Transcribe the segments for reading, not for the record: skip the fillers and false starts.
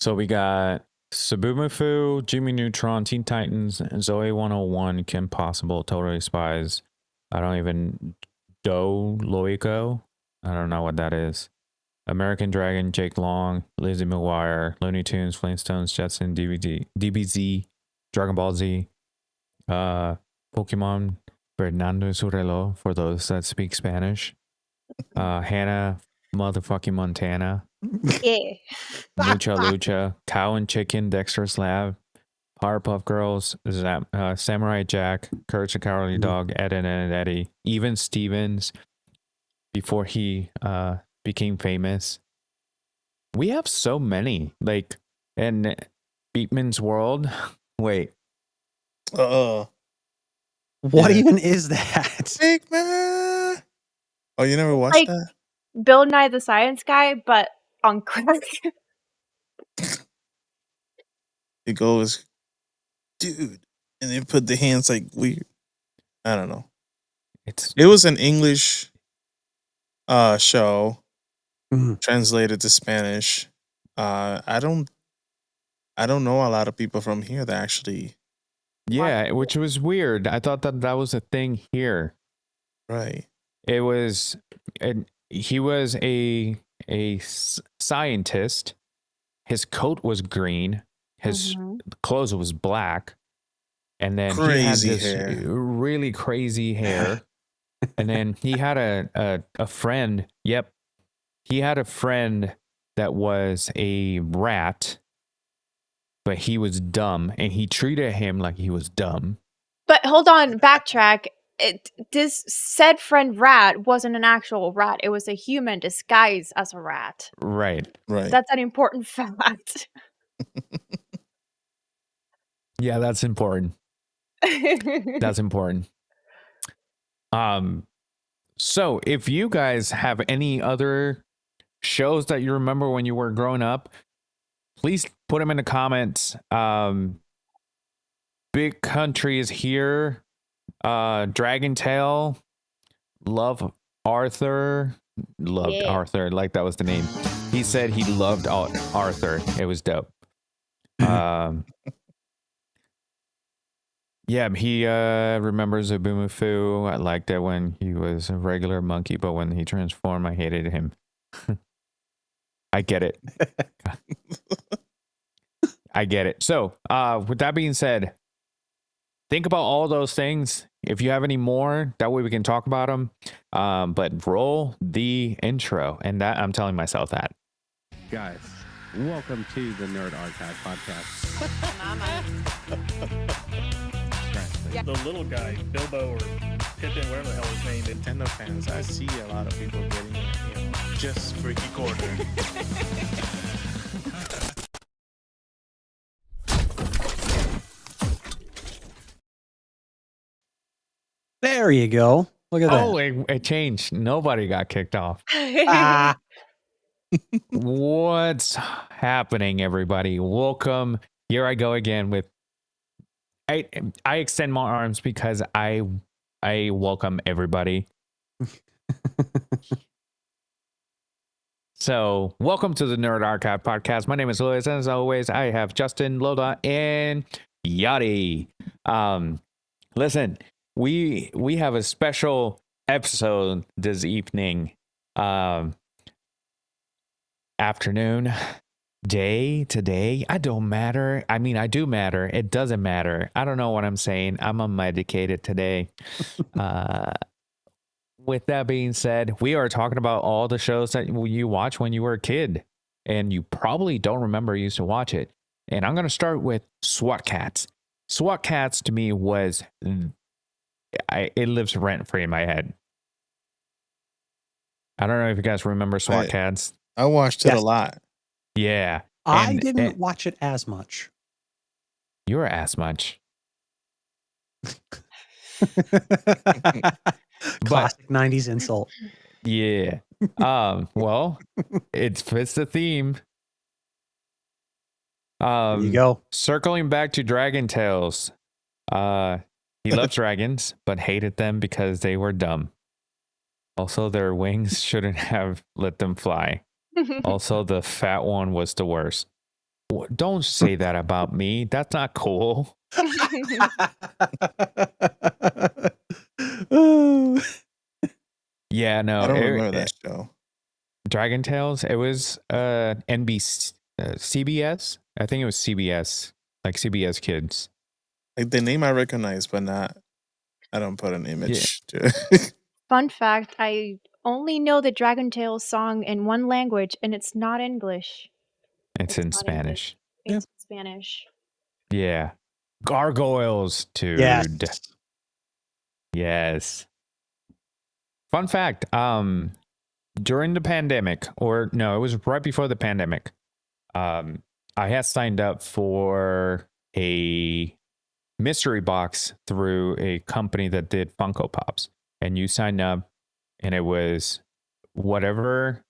So we got Zoboomafoo, Jimmy Neutron, Teen Titans, Zoe 101, Kim Possible, Totally Spies. I don't even Loico. I don't know what that is. American Dragon, Jake Long, Lizzie McGuire, Looney Tunes, Flintstones, Jetson, DBZ, Dragon Ball Z, Pokemon, Fernando Surelo for those that speak Spanish, Hannah motherfucking Montana, Yeah. Mucha Lucha, Cow and Chicken, Dexter's Lab, Powerpuff Girls, Samurai Jack, Courage the Cowardly Dog, Ed and Eddie, even Stevens before he became famous. We have so many, like in Beatman's World. Wait, What even is that? Big man. Oh, you never watched Like that? Bill Nye the Science Guy, but on crack. It goes, dude, and they put the hands like weird. I don't know. It was an English show translated to Spanish. I don't know a lot of people from here that actually. Yeah, which was weird. I thought that was a thing here. Right. It was, he was a scientist. His coat was green. His clothes was black. And then he had this really crazy hair. And then he had a friend. Yep. He had a friend that was a rat, but he was dumb, and he treated him like he was dumb. But hold on, backtrack. This said friend rat wasn't an actual rat. It was a human disguised as a rat. Right. That's an important fact. Yeah, that's important. That's important. So if you guys have any other shows that you remember when you were growing up, please put them in the comments. Big Country is here. Dragon Tail. Loved Arthur. Like that was the name. He said he loved Arthur. It was dope. Yeah, he remembers Zoboomafoo. I liked it when he was a regular monkey, but when he transformed, I hated him. I get it. I get it. So, with that being said, think about all those things. If you have any more, that way we can talk about them. But roll the intro, and that I'm telling myself that. Guys, welcome to the Nerd Archive podcast. The little guy, Bilbo or Pippin, whatever the hell his name is. Nintendo fans, I see a lot of people getting it, just freaky corner. There you go. Look at that. Oh, it changed. Nobody got kicked off. What's happening, everybody? Welcome. Here I go again with I extend my arms because I welcome everybody. So, welcome to the Nerd Archive podcast. My name is Lola, and as always, I have Justin, Lola, and Yadi. Listen, we have a special episode this evening, afternoon, day, today. I don't matter. I mean, I do matter. It doesn't matter. I don't know what I'm saying. I'm unmedicated today. With that being said, we are talking about all the shows that you watched when you were a kid, and you probably don't remember you used to watch it. And I'm going to start with SWAT Cats. SWAT Cats to me was, it lives rent free in my head. I don't know if you guys remember SWAT Cats. I watched it a lot. Yeah. I didn't watch it as much. You were as much. Classic 90s insult. Yeah. Well, it fits the theme. There you go. Circling back to Dragon Tales. He loved dragons, but hated them because they were dumb. Also, their wings shouldn't have let them fly. Also, the fat one was the worst. Don't say that about me. That's not cool. Yeah, no. I don't remember that show. Dragon Tales. It was NBC, CBS. I think it was CBS, like CBS Kids. Like the name I recognize, but not. I don't put an image to it. Fun fact: I only know the Dragon Tales song in one language, and it's not English. It's in Spanish. It's Spanish. Yeah. Gargoyles, dude. Yes. Yes. Fun fact, during the pandemic, or no, it was right before the pandemic, I had signed up for a mystery box through a company that did Funko Pops. And you signed up, and it was whatever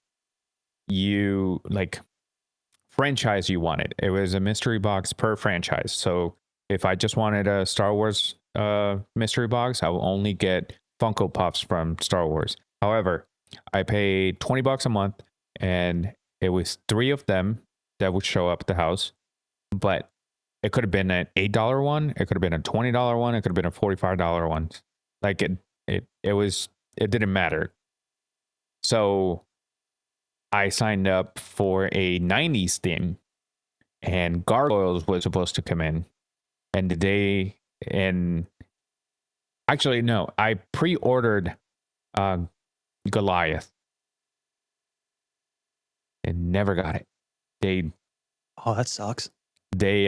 you like franchise you wanted. It was a mystery box per franchise. So if I just wanted a Star Wars mystery box, I will only get Funko Pops from Star Wars. However, I paid $20 a month, and it was 3 of them that would show up at the house. But it could have been an $8 one, it could have been a $20 one, it could have been a $45 one. Like it didn't matter. So I signed up for a 90s theme, and Gargoyles was supposed to come in. And actually, no, I pre-ordered Goliath and never got it. Oh, that sucks. They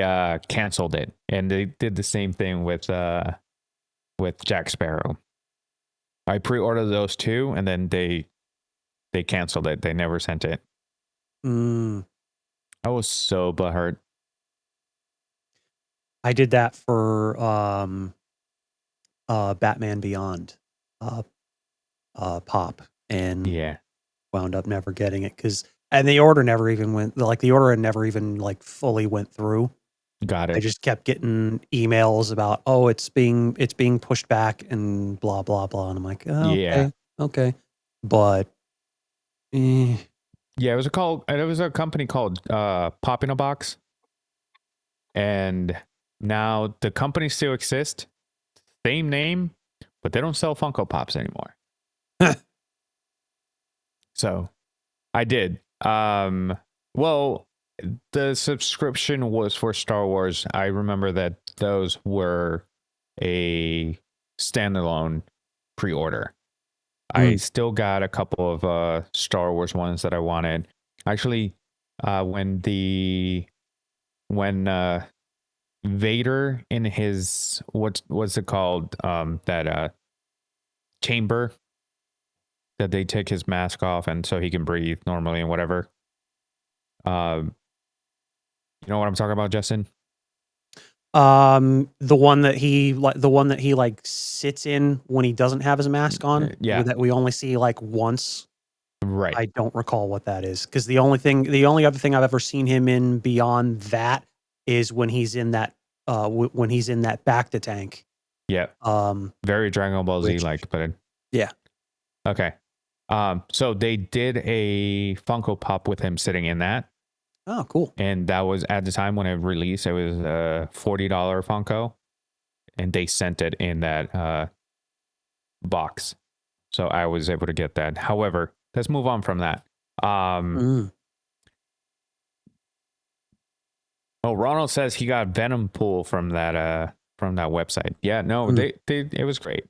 canceled it, and they did the same thing with Jack Sparrow. I pre-ordered those 2, and then they canceled it. They never sent it. I was so butthurt. I did that for Batman Beyond pop, and wound up never getting it and the order never even went, like the order had never even like fully went through. Got it. I just kept getting emails about, oh, it's being pushed back and blah blah blah, and I'm like, oh, okay, but yeah, it was a company called Pop in a Box, and now the company still exists, same name, but they don't sell Funko Pops anymore. So I did. Well, the subscription was for Star Wars. I remember that those were a standalone pre-order. I still got a couple of Star Wars ones that I wanted. Actually, when Vader in his what's it called, that chamber that they take his mask off and so he can breathe normally and whatever. You know what I'm talking about, Justin? The one that he like sits in when he doesn't have his mask on. Yeah, that we only see like once. Right. I don't recall what that is, because the only other thing I've ever seen him in beyond that is when he's in that Bacta tank. Yeah. Very Dragon Ball Z like, but yeah. Okay. So they did a Funko Pop with him sitting in that. Oh, cool. And that was at the time when it released, it was a $40 Funko, and they sent it in that box. So I was able to get that. However, let's move on from that. Oh, Ronald says he got Venom Pool from that website. Yeah, no, it was great.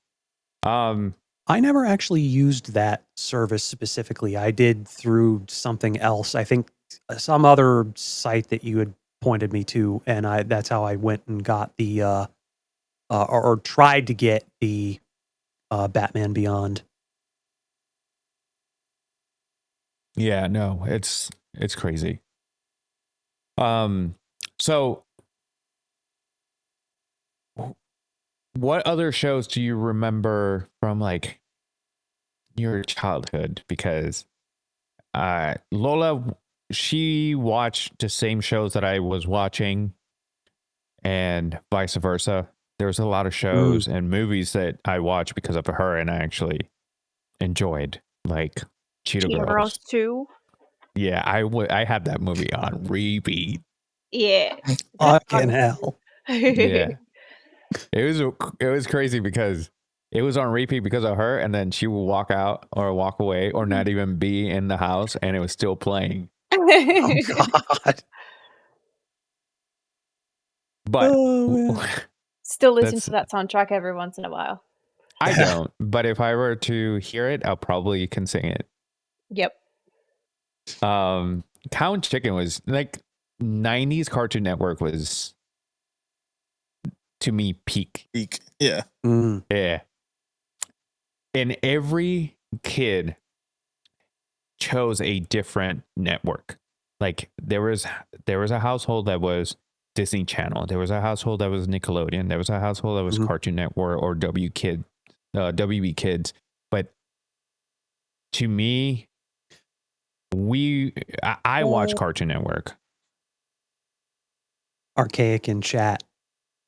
I never actually used that service specifically. I did through something else. I think some other site that you had pointed me to, and that's how I went and got the or tried to get the Batman Beyond. Yeah, no, it's crazy. So what other shows do you remember from like your childhood? Because Lola, she watched the same shows that I was watching, and vice versa. There's a lot of shows and movies that I watched because of her, and I actually enjoyed, like Cheetah Girls 2. Yeah, I had that movie on repeat. Yeah. Fucking hell. Yeah. It was crazy because it was on repeat because of her, and then she would walk out or walk away or not even be in the house, and it was still playing. Oh God. But Still listen to that soundtrack every once in a while. I don't. But if I were to hear it, I'll probably can sing it. Yep. Cow and Chicken was like 90s Cartoon Network was to me peak. Yeah. Yeah. And every kid chose a different network. Like there was a household that was Disney Channel. There was a household that was Nickelodeon. There was a household that was Cartoon Network or WB Kids. But to me, I watch Cartoon Network. Archaic in chat.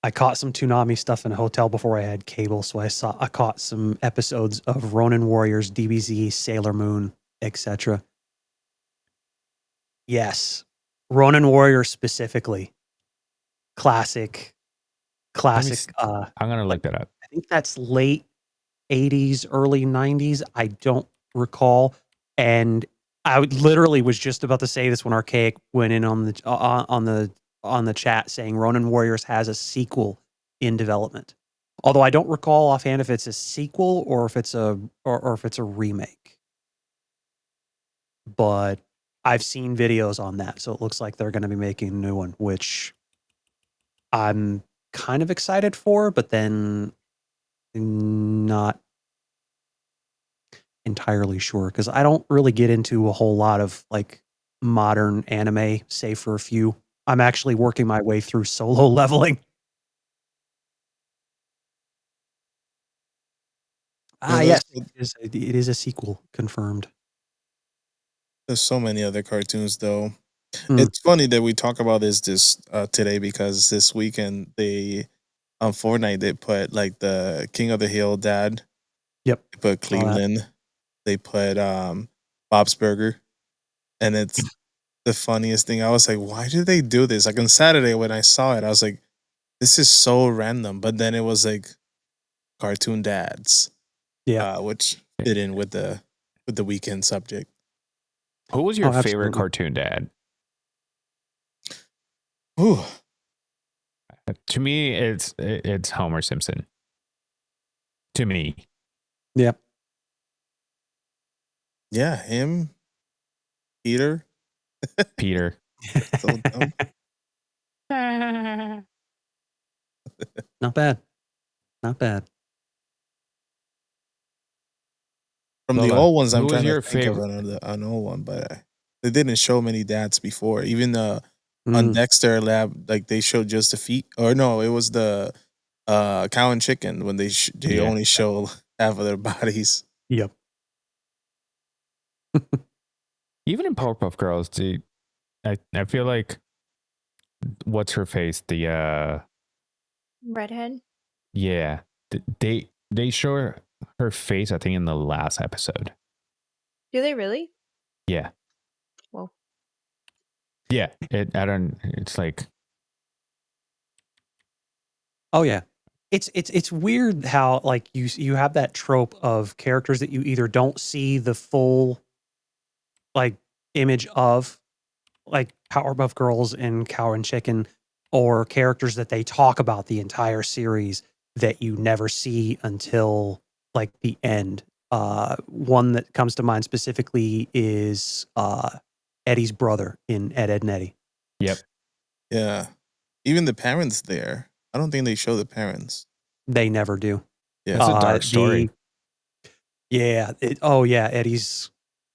I caught some Toonami stuff in a hotel before I had cable, so I caught some episodes of Ronin Warriors, DBZ, Sailor Moon, etc. Yes, Ronin Warriors specifically, classic. I'm gonna look that up. I think that's late 80s, early 90s. I don't recall, and I literally was just about to say this when Archaic went in on the chat saying Ronin Warriors has a sequel in development. Although I don't recall offhand if it's a sequel or if it's a remake. But I've seen videos on that, so it looks like they're going to be making a new one, which I'm kind of excited for, but then not entirely sure because I don't really get into a whole lot of like modern anime, save for a few. I'm actually working my way through Solo Leveling. Yes, it is a sequel confirmed. There's so many other cartoons though. It's funny that we talk about this today because this weekend they on Fortnite they put like the King of the Hill dad. Yep. They put Cleveland. They put Bob's Burger. And it's the funniest thing. I was like, why did they do this? Like on Saturday when I saw it, I was like, this is so random. But then it was like cartoon dads. Yeah. Which fit in with the weekend subject. Who was your favorite cartoon dad? Ooh. To me, it's Homer Simpson. To me. Yeah. Yeah, him. Peter. Peter. So dumb. Not bad. Not bad. From the old ones, I'm trying to think favorite? of an old one, but they didn't show many dads before. Even on Dexter Lab, like they showed just the feet. Or no, it was the Cow and Chicken when they only show half of their bodies. Yep. Even in Powerpuff Girls, dude, I feel like what's her face? The redhead. Yeah, they show her face. I think in the last episode. Do they really? Yeah. Well. Yeah. It's like. Oh yeah. It's weird how like you have that trope of characters that you either don't see the full like image of, like Powerpuff Girls and Cow and Chicken, or characters that they talk about the entire series that you never see until like the end. One that comes to mind specifically is Eddie's brother in Ed, Edd n Eddy. Yep. Yeah. Even the parents there. I don't think they show the parents. They never do. Yeah. It's a dark story.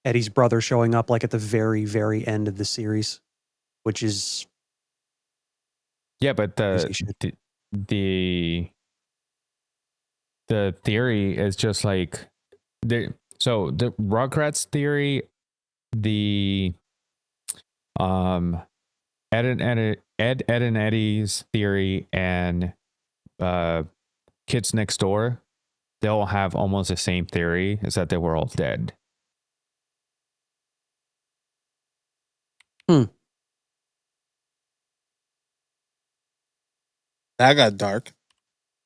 Eddie's brother showing up like at the very, very end of the series, which is but the theory is just like the Rugrats theory, the Ed, Edd n Eddy's theory, and Kids Next Door, they all have almost the same theory, is that they were all dead. That got dark.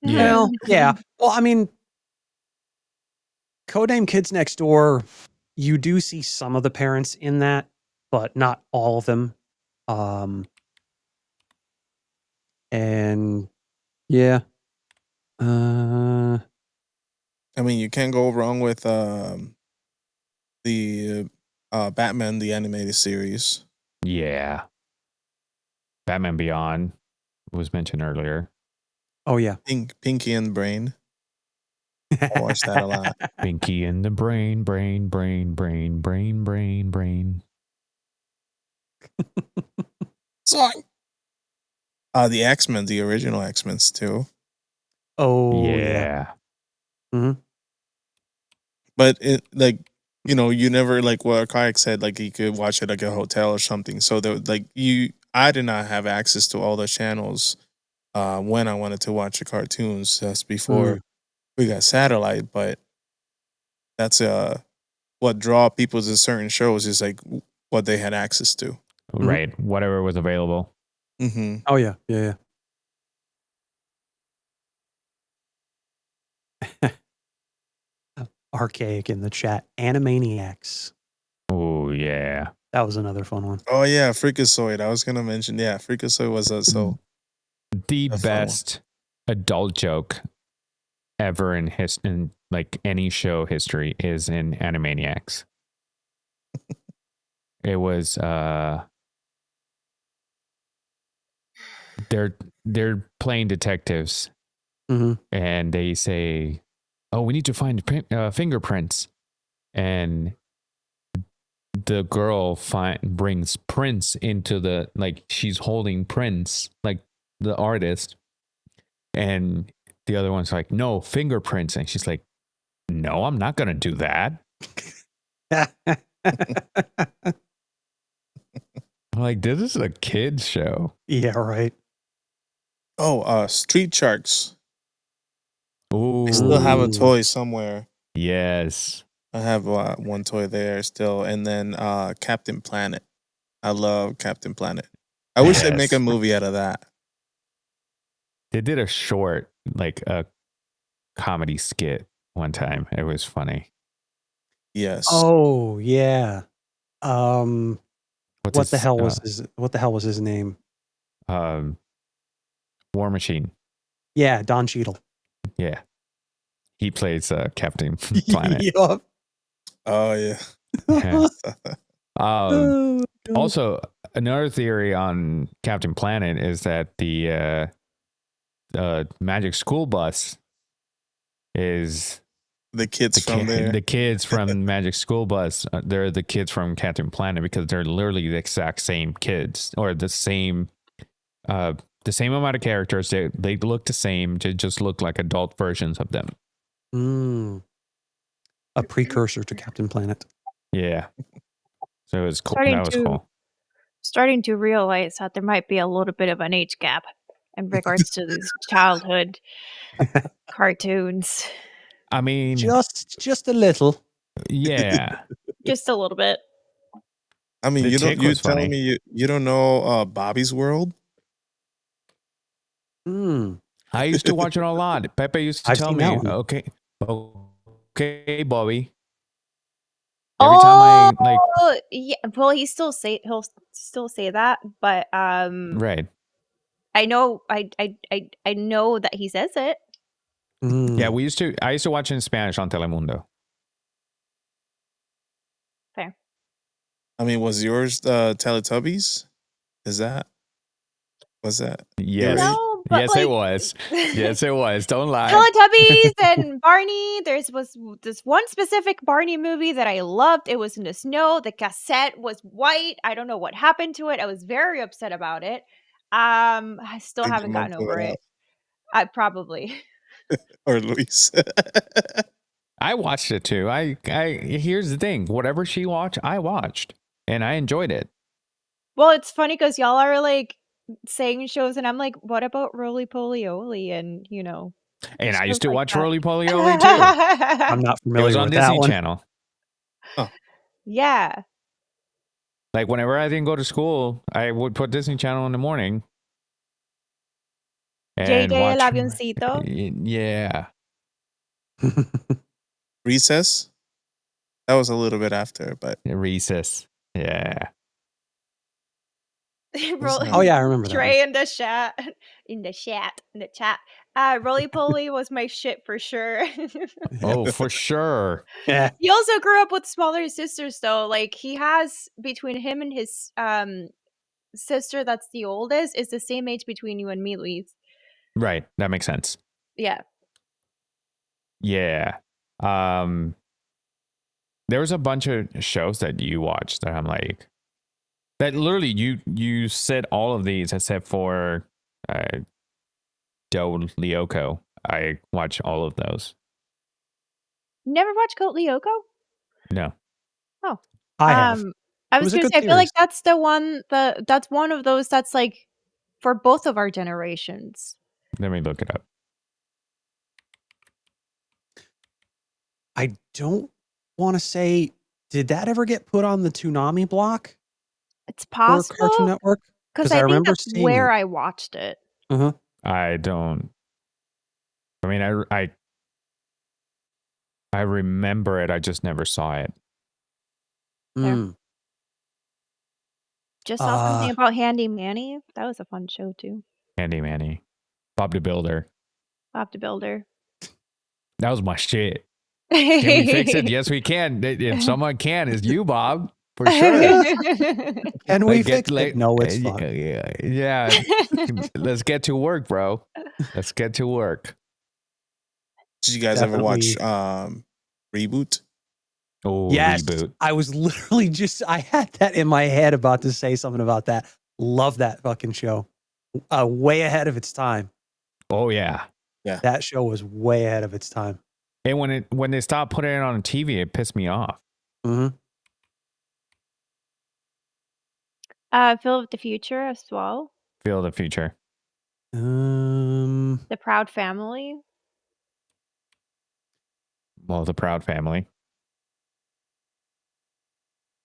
Yeah. Well, yeah. Well, I mean, Codename Kids Next Door, you do see some of the parents in that, but not all of them. And yeah. I mean, you can't go wrong with the Batman the animated series. Yeah. Batman Beyond was mentioned earlier. Oh yeah. Pinky and the Brain. I watch that a lot. Pinky and the brain. Sorry. The X-Men, the original X-Men too. Oh yeah. Yeah. Mm-hmm. But it you never like what Kayak said, like you could watch it like a hotel or something. So I did not have access to all the channels when I wanted to watch the cartoons. That's before we got satellite, but that's what draw people to certain shows is like what they had access to. Right. Whatever was available. Mm-hmm. Oh yeah. Yeah. Archaic in the chat. Animaniacs. Oh yeah. That was another fun one. Oh yeah, Freakazoid. I was gonna mention. Yeah, Freakazoid was the a fun best adult joke ever in like any show history is in Animaniacs. It was they're playing detectives, and they say, "Oh, we need to find fingerprints," and the girl brings Prince into the, like, she's holding Prince, like the artist, and the other one's like, "No, fingerprints," and she's like, "No, I'm not gonna do that." I'm like, this is a kid's show. Yeah, right. Oh, Street Sharks. Ooh. I still have a toy somewhere. Yes. I have one toy there still, and then Captain Planet. I love Captain Planet. I wish they'd make a movie out of that. They did a short, like a comedy skit one time. It was funny. Yes. Oh yeah. What the hell was his name? War Machine. Yeah, Don Cheadle. Yeah. He plays Captain Planet. Yup. Oh yeah. Also, another theory on Captain Planet is that the Magic School Bus is the kids from there. The kids from Magic School Bus. They're the kids from Captain Planet because they're literally the exact same kids, or the same amount of characters. They look the same. They just look like adult versions of them. A precursor to Captain Planet. Yeah. So it was cool. That was cool. Starting to realize that there might be a little bit of an age gap in regards to these childhood cartoons. I mean, just a little. Yeah. Just a little bit. I mean, you're telling me you don't know Bobby's World? I used to watch it a lot. Pepe used to tell me, okay, Bobby. Every time I yeah, well, he'll still say that, but right. I know that he says it. Yeah, I used to watch it in Spanish on Telemundo. Fair. I mean, was yours Teletubbies? Was that? Yes. No, but yes, it was. Yes, it was. Don't lie. Teletubbies and Barney. Was this one specific Barney movie that I loved. It was in the snow. The cassette was white. I don't know what happened to it. I was very upset about it. I still haven't gotten over it. I probably. Or Luis. I watched it too. I here's the thing. Whatever she watched, I watched, and I enjoyed it. Well, it's funny because y'all are like saying shows, and I'm like, what about Roly Poly Oly? And and I used to like watch that. Roly Poly Oly too. I'm not familiar with it was on that Disney one. Channel. Oh. Yeah. Like whenever I didn't go to school, I would put Disney Channel in the morning. and JJ el watch. avioncito. Yeah, Recess. That was a little bit after, but Recess. Yeah. Oh yeah, I remember that one. Trey in the chat. In the chat. Roly Poly was my shit for sure. Oh, for sure. Yeah. He also grew up with smaller sisters though. Like he has between him and his sister that's the oldest is the same age between you and me, Luis. Right. That makes sense. Yeah. Yeah. There was a bunch of shows that you watched that I'm like, that literally you said all of these except for Do Lyoko. I watch all of those. Never watched Code Lyoko? No. Oh. I have. I It was was a gonna good say, I feel like series. that's the one that's one of those that's like for both of our generations. Let me look it up. I don't want to say, did that ever get put on the Toonami block It's for Cartoon possible Network? because I I think remember that's seeing where it. I watched it. Uh-huh. I don't. I mean, I remember it. I just never saw it. There. Mm. Just saw something about Handy Manny. That was a fun show too. Handy Manny, Bob the Builder. Bob the Builder. That was my shit. Can we fix it? Yes, we can. If someone can, it's you, Bob, for sure. Can we fix it? No, it's fine. Yeah. Let's get to work, bro. Let's get to work. did you guys ever watch Reboot? Oh, Yes, Reboot. I was literally I had that in my head about to say something about that. Love that fucking show. Way ahead of its time. Oh yeah. That show was way ahead of its time. And when they stopped putting it on TV, it pissed me off. Mm-hmm. Phil of the Future as well. Feel the Future. The Proud Family. Well, the Proud Family.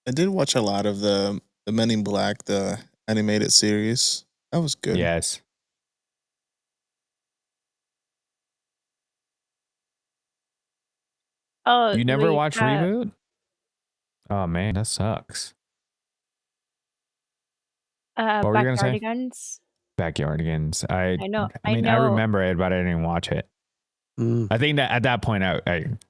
I did watch a lot of the Men in Black, the animated series. That was good. Yes. Oh, You never watched Reboot? Oh man, that sucks. What were you gonna say? Backyardigans. Backyardigans. I know. I mean, I remember it, but I didn't watch it. Mm. I think that at that point,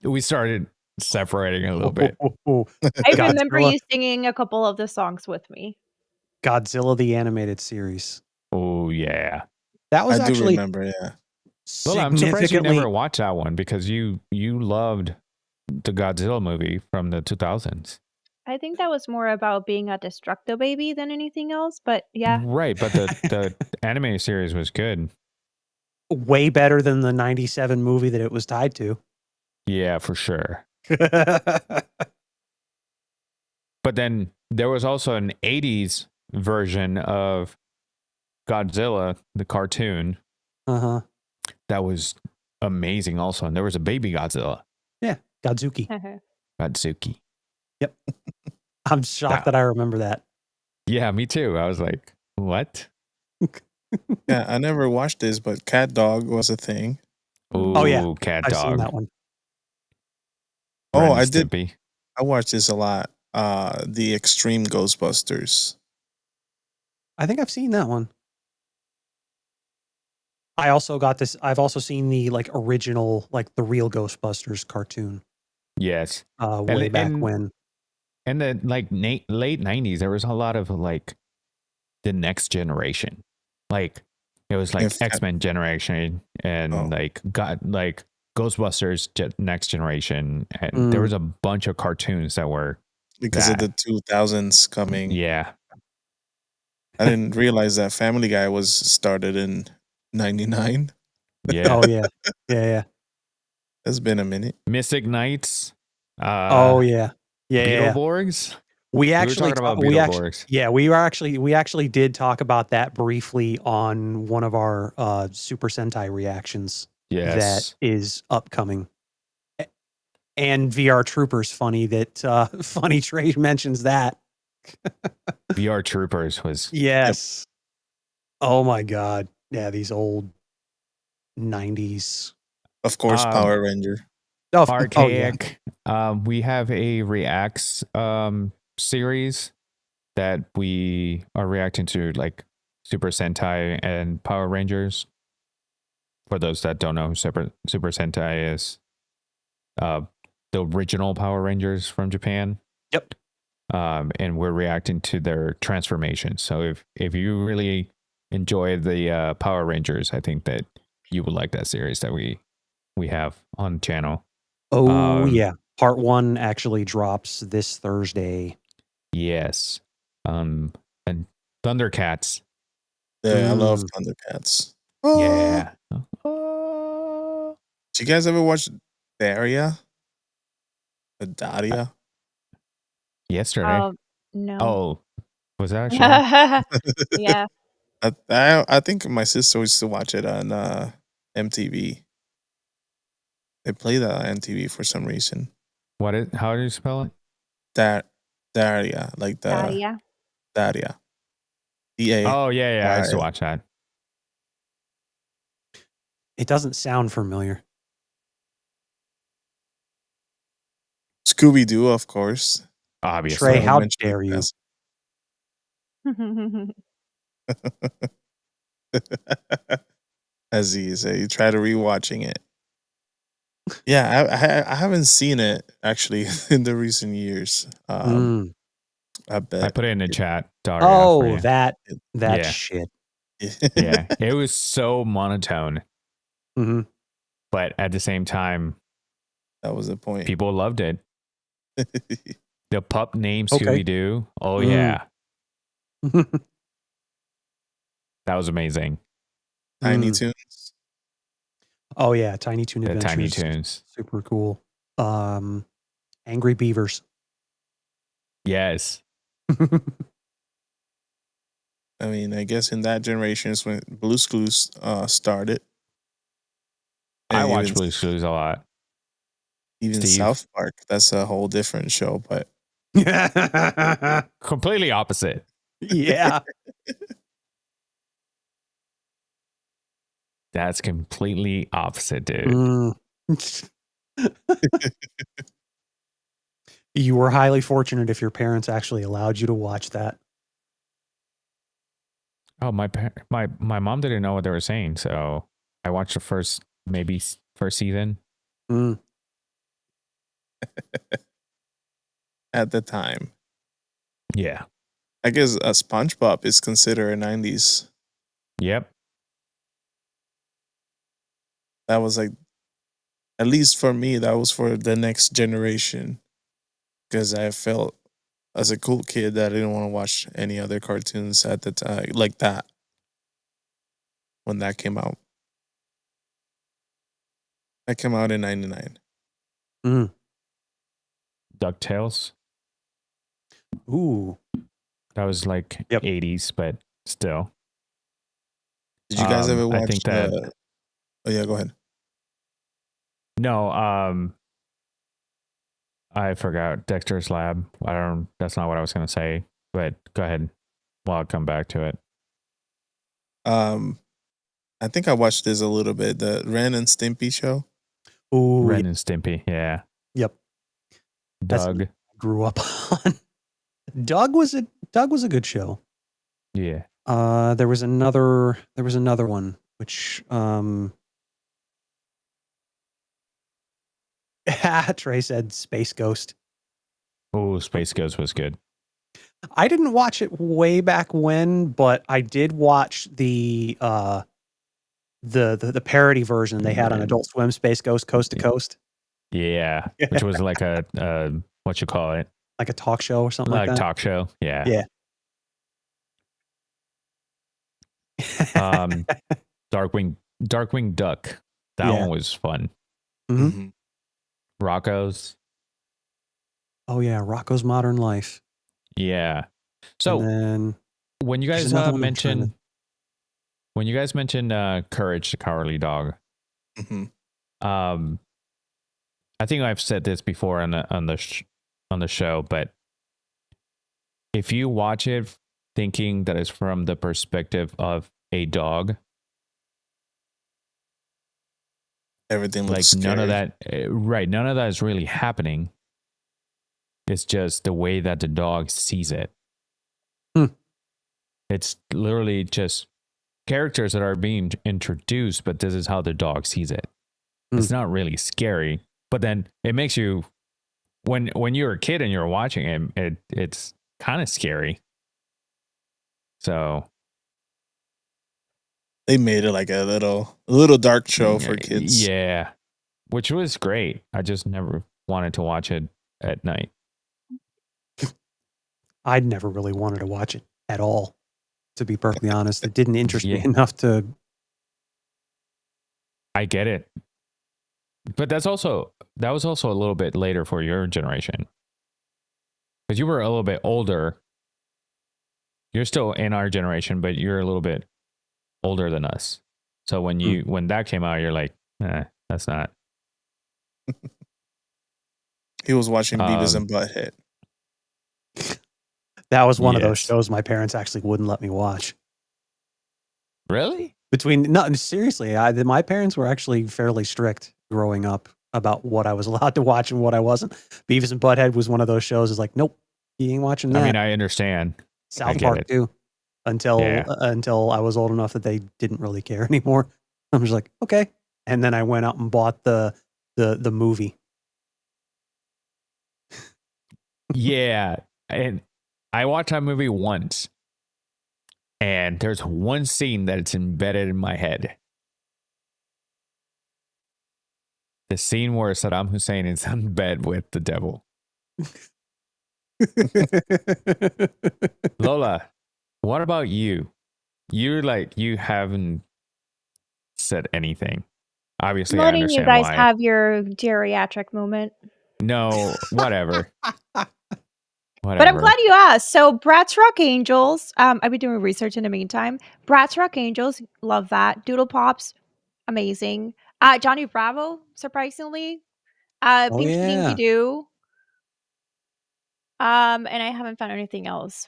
we started separating a little bit. I remember you singing a couple of the songs with me. Godzilla the animated series. Oh yeah, that was I do remember. Yeah. Well, I'm surprised you never watched that one because you loved the Godzilla movie from the 2000s. I think that was more about being a Destructo baby than anything else, but yeah. Right, but the animated series was good. Way better than the 97 movie that it was tied to. Yeah, for sure. But then there was also an 80s version of Godzilla, the cartoon. Uh-huh. That was amazing also. And there was a baby Godzilla. Yeah, Godzuki. Godzuki. Yep. I'm shocked that I remember that. Yeah, me too. I was like, what? Yeah, I never watched this, but Cat Dog was a thing. Ooh, oh yeah, Cat I've Dog. seen that one. Oh, I did. I watched this a lot. The Extreme Ghostbusters. I think I've seen that one. I also got this. I've also seen the original, the real Ghostbusters cartoon. Yes. Way back when. And the late 90s, there was a lot of the next generation. It was X-Men generation and Ghostbusters next generation. And there was a bunch of cartoons that were because of the 2000s coming. Yeah. I didn't realize that Family Guy was started in 99. Yeah. Oh yeah. Yeah. It's been a minute. Mystic Knights. Oh yeah. Yeah. Beetleborgs. We actually were talking about Beetleborgs. We actually did talk about that briefly on one of our Super Sentai reactions. Yes. That is upcoming. And VR Troopers, funny that Funny Trey mentions that. VR Troopers was yes. Oh my god. Yeah, these old 90s. Of course, Power Ranger. Oh, archaic. We have a reacts series that we are reacting to, like Super Sentai and Power Rangers. For those that don't know who Super Sentai is, the original Power Rangers from Japan. Yep. And we're reacting to their transformations. So if you really enjoy the Power Rangers, I think that you would like that series that we have on the channel. Oh yeah, part 1 actually drops this Thursday. Yes. And Thundercats. Yeah, I love Thundercats. Yeah. Did you guys ever watch Daria? The Daria? Yesterday. No. Oh, was that a show? Yeah. I think my sister used to watch it on MTV. They play that on MTV for some reason. How do you spell it? Daria, like the Daria. Daria. DA. Oh yeah, I used to watch that. It doesn't sound familiar. Scooby Doo, of course. Obviously. Trey, how dare you? As he say, you try to rewatching it. Yeah, I haven't seen it actually in the recent years. I bet. I put it in the chat. Oh, that yeah. shit. Yeah, it was so monotone. Mm-hmm. But at the same time, that was the point. People loved it. The pup named Scooby Doo. Oh yeah, that was amazing. Tiny Toons. Oh yeah, Tiny Toon Adventures. The Tiny Toons, super cool. Angry Beavers. Yes. I mean, I guess in that generation is when Blue's Clues started. And I watch Blue's Clues a lot. Even South Park, that's a whole different show, but completely opposite. Yeah. That's completely opposite, dude. You were highly fortunate if your parents actually allowed you to watch that. Oh, my mom didn't know what they were saying, so I watched the first season. At the time. Yeah. I guess a SpongeBob is considered a 90s. Yep. That was like, at least for me, that was for the next generation. Because I felt as a cool kid that I didn't want to watch any other cartoons at the time like that. When that came out. That came out in 99. DuckTales. Ooh. That was like 80s, but still. Did you guys ever watch I think that oh yeah, go ahead. No, I forgot Dexter's Lab. That's not what I was gonna say, but go ahead. Well, I'll come back to it. I think I watched this a little bit. The Ren and Stimpy show. Ooh, Ren and Stimpy, yeah. Yep. Doug. I grew up on. Doug was a good show. Yeah. There was another one which Trey said Space Ghost. Oh, Space Ghost was good. I didn't watch it way back when, but I did watch the parody version they had on Adult Swim, Space Ghost Coast to Coast. Yeah. Which was like a what you call it? Like a talk show or something like that. Talk show. Yeah. Yeah. Darkwing Duck. That one was fun. Mm-hmm. Rocco's. Oh yeah, Rocco's Modern Life. Yeah. So when you guys mentioned Courage the Cowardly Dog, I think I've said this before on the show, but if you watch it thinking that it's from the perspective of a dog, Everything Like looks none of scary. that, right? None of that is really happening. It's just the way that the dog sees it. It's literally just characters that are being introduced, but this is how the dog sees it. It's not really scary, but then it makes you when you're a kid and you're watching it's kind of scary. So They made it like a little dark show for kids. Yeah, which was great. I just never wanted to watch it at night. I'd never really wanted to watch it at all, to be perfectly honest. It didn't interest me enough to. I get it. But that was also a little bit later for your generation. Because you were a little bit older. You're still in our generation, but you're a little bit older than us. So when that came out, you're like, that's not. He was watching Beavis and Butthead. That was one of those shows my parents actually wouldn't let me watch. Really? Seriously, my parents were actually fairly strict growing up about what I was allowed to watch and what I wasn't. Beavis and Butthead was one of those shows. Is like, nope, you ain't watching that. I mean, I understand. South Park too, until I was old enough that they didn't really care anymore. I was like, okay, and then I went out and bought the movie. Yeah, and I watched that movie once, and there's one scene that's embedded in my head. The scene where Saddam Hussein is in bed with the devil. Lola, what about you? You haven't said anything. Obviously, I understand you guys why. have your geriatric moment. No, whatever. But I'm glad you asked. So Bratz Rock Angels, I've been doing research in the meantime. Bratz Rock Angels, love that. Doodle Pops, amazing. Johnny Bravo, surprisingly. Pink Dinky Doo. And I haven't found anything else.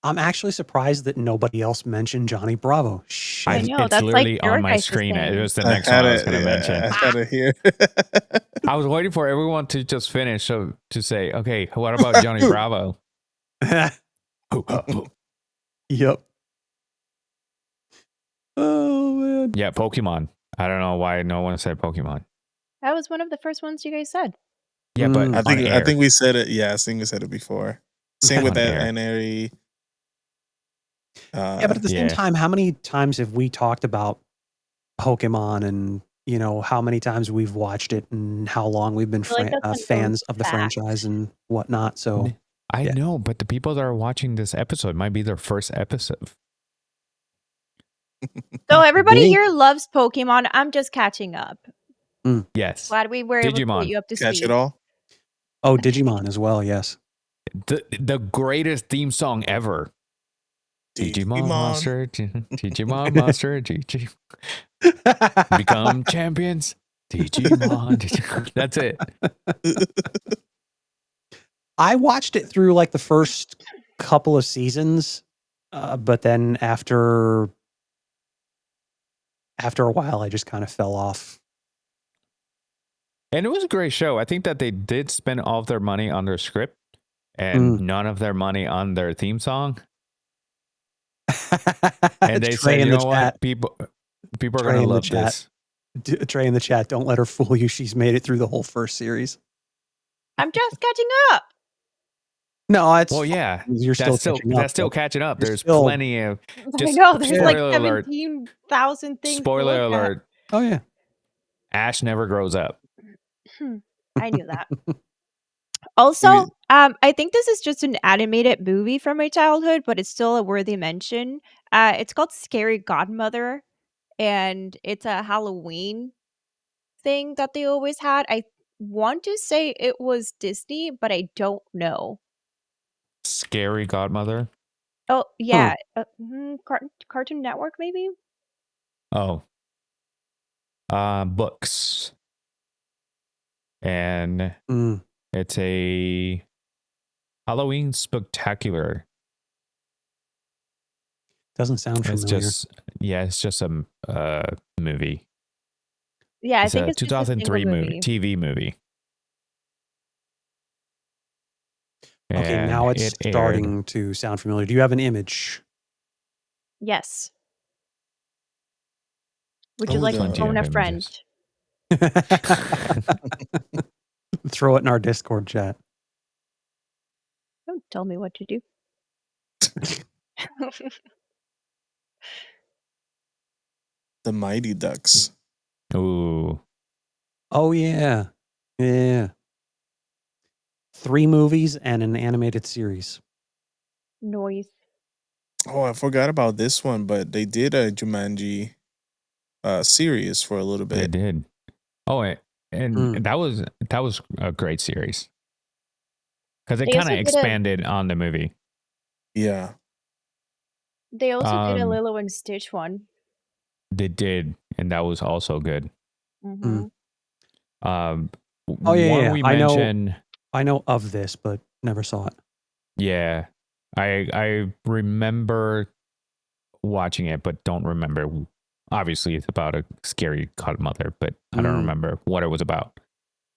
I'm actually surprised that nobody else mentioned Johnny Bravo. Shit. I know, it's that's literally like on my guys' screen. thing. It was the next one I was going to mention. I had it here. I was waiting for everyone to just finish to say, okay, what about Johnny Bravo? Yep. Oh man. Yeah, Pokemon. I don't know why no one said Pokemon. That was one of the first ones you guys said. Yeah, but I think we said it. Yeah, I think we said it before. Same with that NRE. Yeah, but at the same time, how many times have we talked about Pokemon and how many times we've watched it and how long we've been fans of the franchise and whatnot? So I know, but the people that are watching this episode might be their first episode. So everybody here loves Pokemon. I'm just catching up. Yes. Glad we were able to get you up to Catch speed. it all? Oh, Digimon as well, yes. The greatest theme song ever. Digimon Monster, Digimon Monster, become champions. Digimon. That's it. I watched it through like the first couple of seasons, but then after a while, I just kind of fell off. And it was a great show. I think that they did spend all of their money on their script and none of their money on their theme song. And they said, you know what? People are going to love this. Trey in the chat, don't let her fool you. She's made it through the whole first series. I'm just catching up. No, it's you're still catching up. There's plenty of. I know there's like 17,000 things. Spoiler alert! Oh yeah, Ash never grows up. I knew that. Also, I think this is just an animated movie from my childhood, but it's still a worthy mention. It's called Scary Godmother, and it's a Halloween thing that they always had. I want to say it was Disney, but I don't know. Scary Godmother? Oh, yeah. Cartoon Network, maybe? Oh. Books. And it's a Halloween spectacular. Doesn't sound familiar. It's just a movie. Yeah, I It's think a it's just a single 2003 movie. TV movie. Okay, And now it's it aired. starting to sound familiar. Do you have an image? Yes. Would you Oh, like to Plenty phone of a friend? images. Throw it in our Discord chat. Don't tell me what to do. The Mighty Ducks. Ooh. Oh yeah. Yeah. 3 movies and an animated series. Noise. Oh, I forgot about this one, but they did a Jumanji series for a little They bit. did. Oh, and that was a great series. Because it They kind also of did expanded on the movie. Yeah. They also did a Lilo and Stitch one. They did, and that was also good. Mm-hmm. Um, Oh yeah, one yeah. we mentioned. I know of this, but never saw it. Yeah, I remember watching it, but don't remember. Obviously, it's about a scary godmother, but I don't remember what it was about.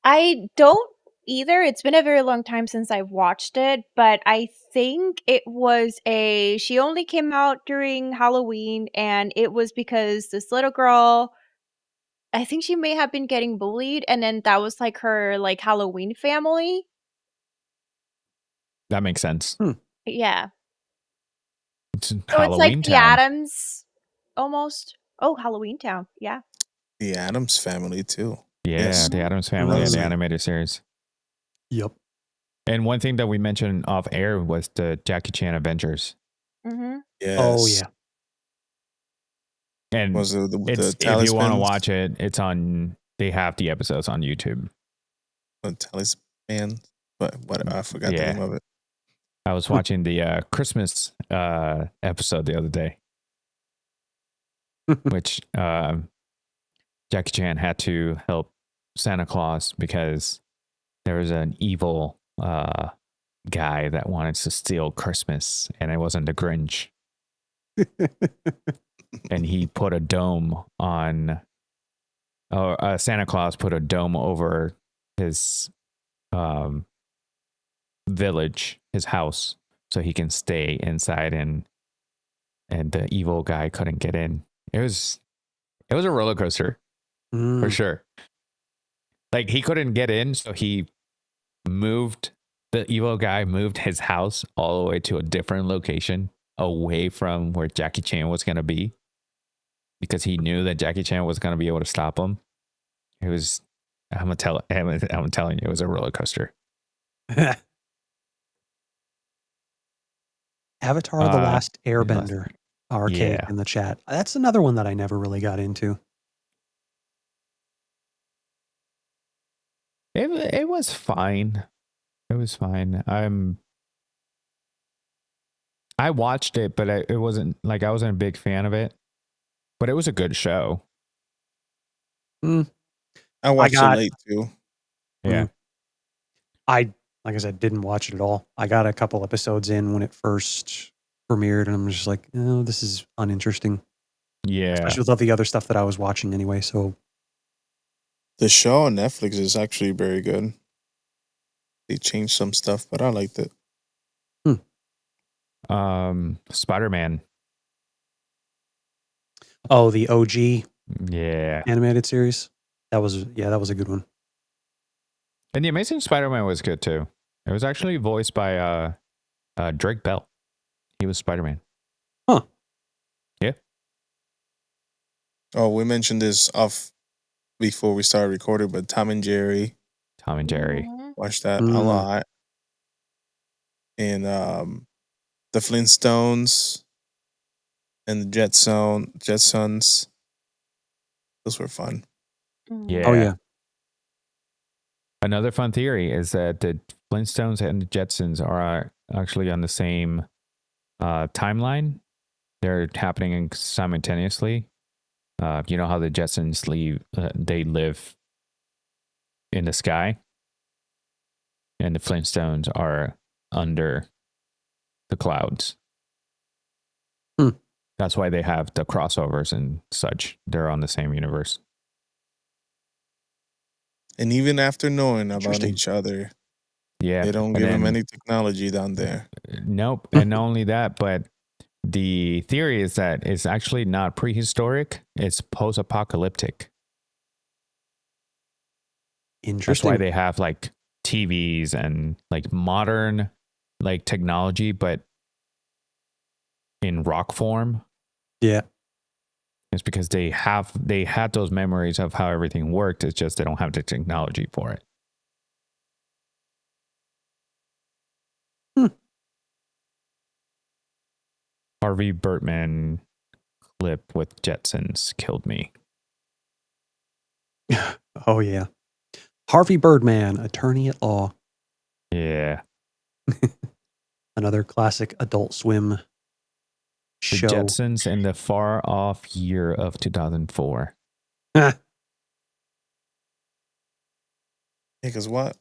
I don't either. It's been a very long time since I've watched it, but I think it was she only came out during Halloween, and it was because this little girl, I think she may have been getting bullied, and then that was like her like Halloween family. That makes sense. Yeah. It's So it's like Halloween the Town. Addams almost. Oh, Halloween Town. Yeah. The Addams Family too. Yeah, Yes. the Addams Family and the Right. animated series. Yep. And one thing that we mentioned off air was the Jackie Chan Adventures. Mm-hmm. Yes. Oh yeah. And Was it the if you want to talismans? watch it, it's on. They have the episodes on YouTube. The talisman. What I forgot the Yeah. name of it. I was watching the Christmas episode the other day, which Jackie Chan had to help Santa Claus because there was an evil guy that wanted to steal Christmas, and it wasn't the Grinch. And he put a dome on. Santa Claus put a dome over his village, his house, so he can stay inside, and the evil guy couldn't get in. It was a roller coaster for sure. Like, he couldn't get in, so the evil guy moved his house all the way to a different location away from where Jackie Chan was going to be, because he knew that Jackie Chan was going to be able to stop him. It was, I'm telling you, it was a roller coaster. Avatar: The Last Airbender arcade yeah. in the chat. That's another one that I never really got into. It was fine. It was fine. I watched it, but it wasn't like I wasn't a big fan of it. But it was a good show. I watched it late too. Yeah. I, like I said, didn't watch it at all. I got a couple episodes in when it first premiered, and I'm just like, oh, this is uninteresting. Yeah. Especially with all the other stuff that I was watching anyway. So the show on Netflix is actually very good. They changed some stuff, but I liked it. Spider-Man. Oh, the OG animated series. That was a good one. And the Amazing Spider-Man was good too. It was actually voiced by Drake Bell. He was Spider-Man. Huh. Yeah. Oh, we mentioned this off before we started recording, but Tom and Jerry. Watched that a lot. And the Flintstones and the Jetsons. Those were fun. Yeah. Oh yeah. Another fun theory is that the Flintstones and the Jetsons are actually on the same timeline. They're happening simultaneously. You know how the Jetsons they live in the sky, and the Flintstones are under the clouds. That's why they have the crossovers and such. They're on the same universe. And even after knowing about Interesting. each other, Yeah. they don't and give him then- any technology down there. Nope. And not only that, but the theory is that it's actually not prehistoric, it's post-apocalyptic. That's Interesting. why they have like TVs and like modern like technology, but in rock form. Yeah. It's because they had those memories of how everything worked. It's just they don't have the technology for it. Harvey Birdman clip with Jetsons killed me. Oh yeah. Harvey Birdman, attorney at law. Yeah. Another classic Adult Swim The show. Jetsons in the far off year of 2004. Yeah, because what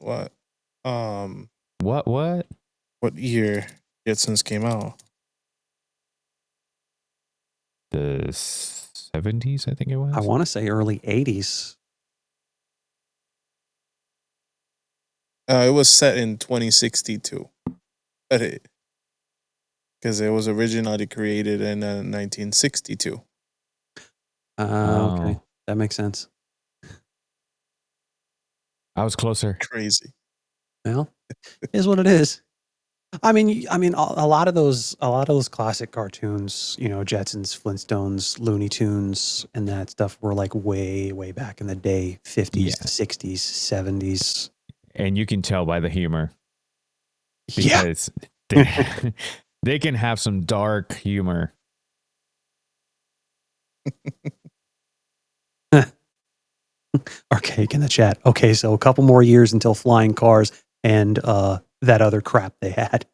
year Jetsons came out? The 70s, I think it was. I want to say early 80s. It was set in 2062. Because it was originally created in 1962. Okay. That makes sense. I was closer. Crazy. Well, it is what it is. I mean, a lot of those classic cartoons, you know, Jetsons, Flintstones, Looney Tunes, and that stuff were like way, way back in the day, 50s, Yeah. 60s, 70s. And you can tell by the humor. Yeah. Because they can have some dark humor. Archaic in the chat. Okay, so a couple more years until flying cars and that other crap they had.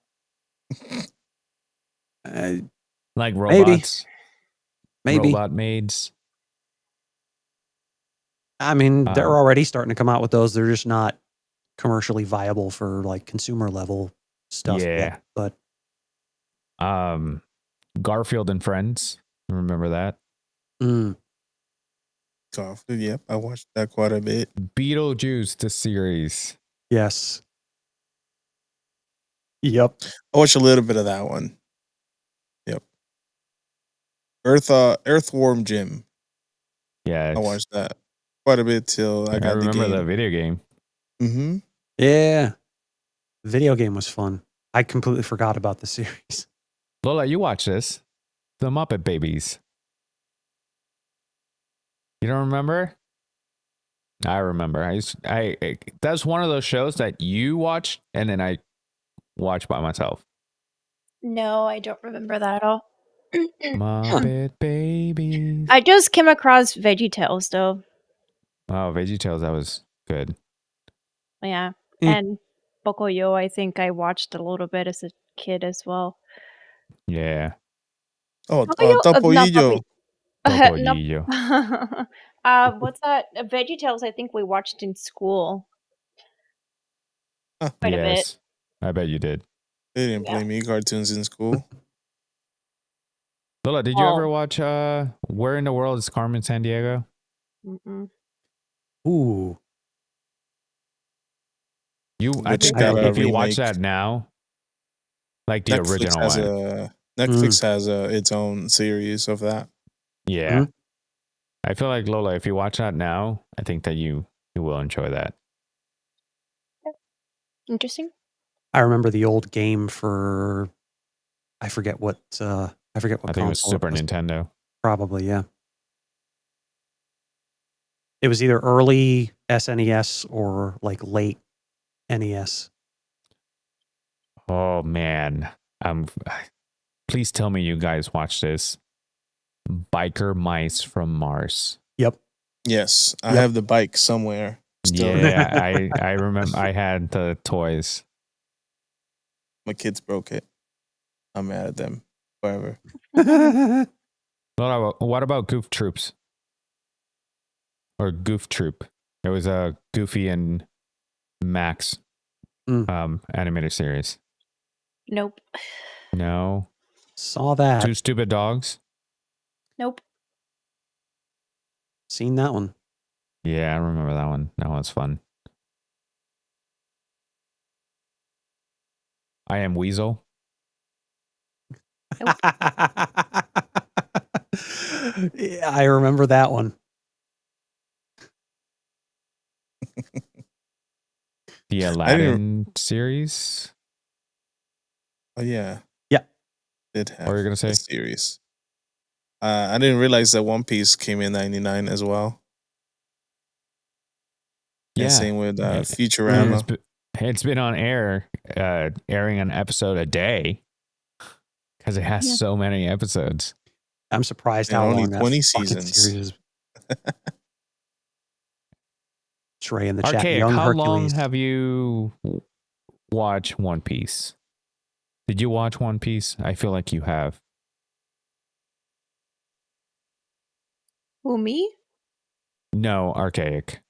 Like robots. Maybe. Robot maids. I mean, they're already starting to come out with those. They're just not commercially viable for like consumer level stuff yet. But Garfield and Friends. Remember that? Garfield, yep. I watched that quite a bit. Beetlejuice, the series. Yes. Yep. I watched a little bit of that one. Yep. Earthworm Jim. Yeah. I watched that quite a bit till I got the game. I remember the video game. Mm-hmm. Yeah. The video game was fun. I completely forgot about the series. Lola, you watch this. The Muppet Babies. You don't remember? I remember. That's one of those shows that you watch and then I watch by myself. No, I don't remember that at all. Muppet Babies. I just came across VeggieTales though. Oh, VeggieTales, that was good. Yeah. And Pocoyo, I think I watched a little bit as a kid as well. Yeah. Oh, Not Topollillo. Topollillo. What's that? VeggieTales, I think we watched in school. Quite a bit. Yes. I bet you did. They didn't play me cartoons in school. Lola, did you ever watch Where in the World is Carmen Sandiego? Mm-mm. Ooh. I think that if you watch that now, like the Netflix original has one. Netflix has its own series of that. Yeah. I feel like, Lola, if you watch that now, I think that you will enjoy that. Interesting. I remember the old game for I forget what I think it was Super Nintendo. Probably, yeah. It was either early SNES or like late NES. Oh man. Please tell me you guys watch this. Biker Mice from Mars. Yep. Yes, I have the bike somewhere. Still. Yeah, I remember I had the toys. My kids broke it. I'm mad at them forever. What about Goof Troops? Or Goof Troop? It was a Goofy and Max animated series. Nope. No. Saw that. Two Stupid Dogs? Nope. Seen that one. Yeah, I remember that one. That one's fun. I Am Weasel. Nope. Yeah, I remember that one. The Aladdin series. Oh yeah. Yeah. Did have What were you gonna say? a series. I didn't realize that One Piece came in '99 as well. Yeah. And same with And Futurama. it's been on air, airing an episode a day because it has so many episodes. I'm surprised And how only long that 20 fucking seasons. series is. Trey in the chat. Archaic, Young how long Hercules. have you watched One Piece? Did you watch One Piece? I feel like you have. Who, me? No, Archaic.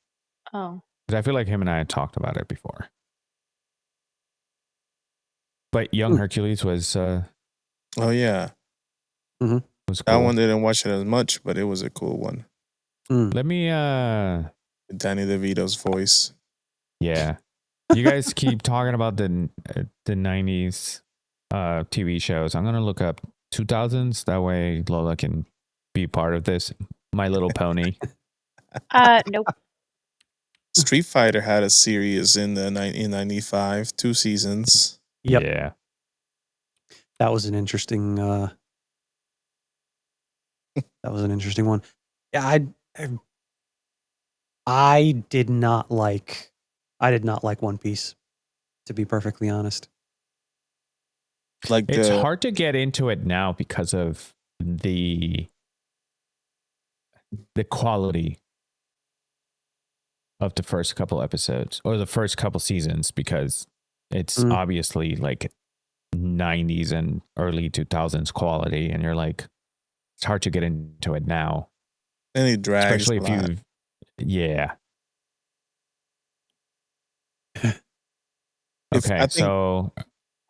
Oh. Because I feel like him and I had talked about it before. But Young Hercules was Oh yeah. was That cool. one didn't watch it as much, but it was a cool one. Let me Danny DeVito's voice. Yeah. You guys keep talking about the 90s TV shows. I'm going to look up 2000s. That way Lola can be part of this. My Little Pony. Nope. Street Fighter had a series in 1995, 2 seasons. Yep. Yeah. That was an interesting that was an interesting one. Yeah, I did not like One Piece, to be perfectly honest. Like It's hard to get into it now because of the quality of the first couple episodes or the first couple seasons, because it's obviously like 90s and early 2000s quality, and you're like, it's hard to get into it now. And it drags especially a if lot. you Okay, so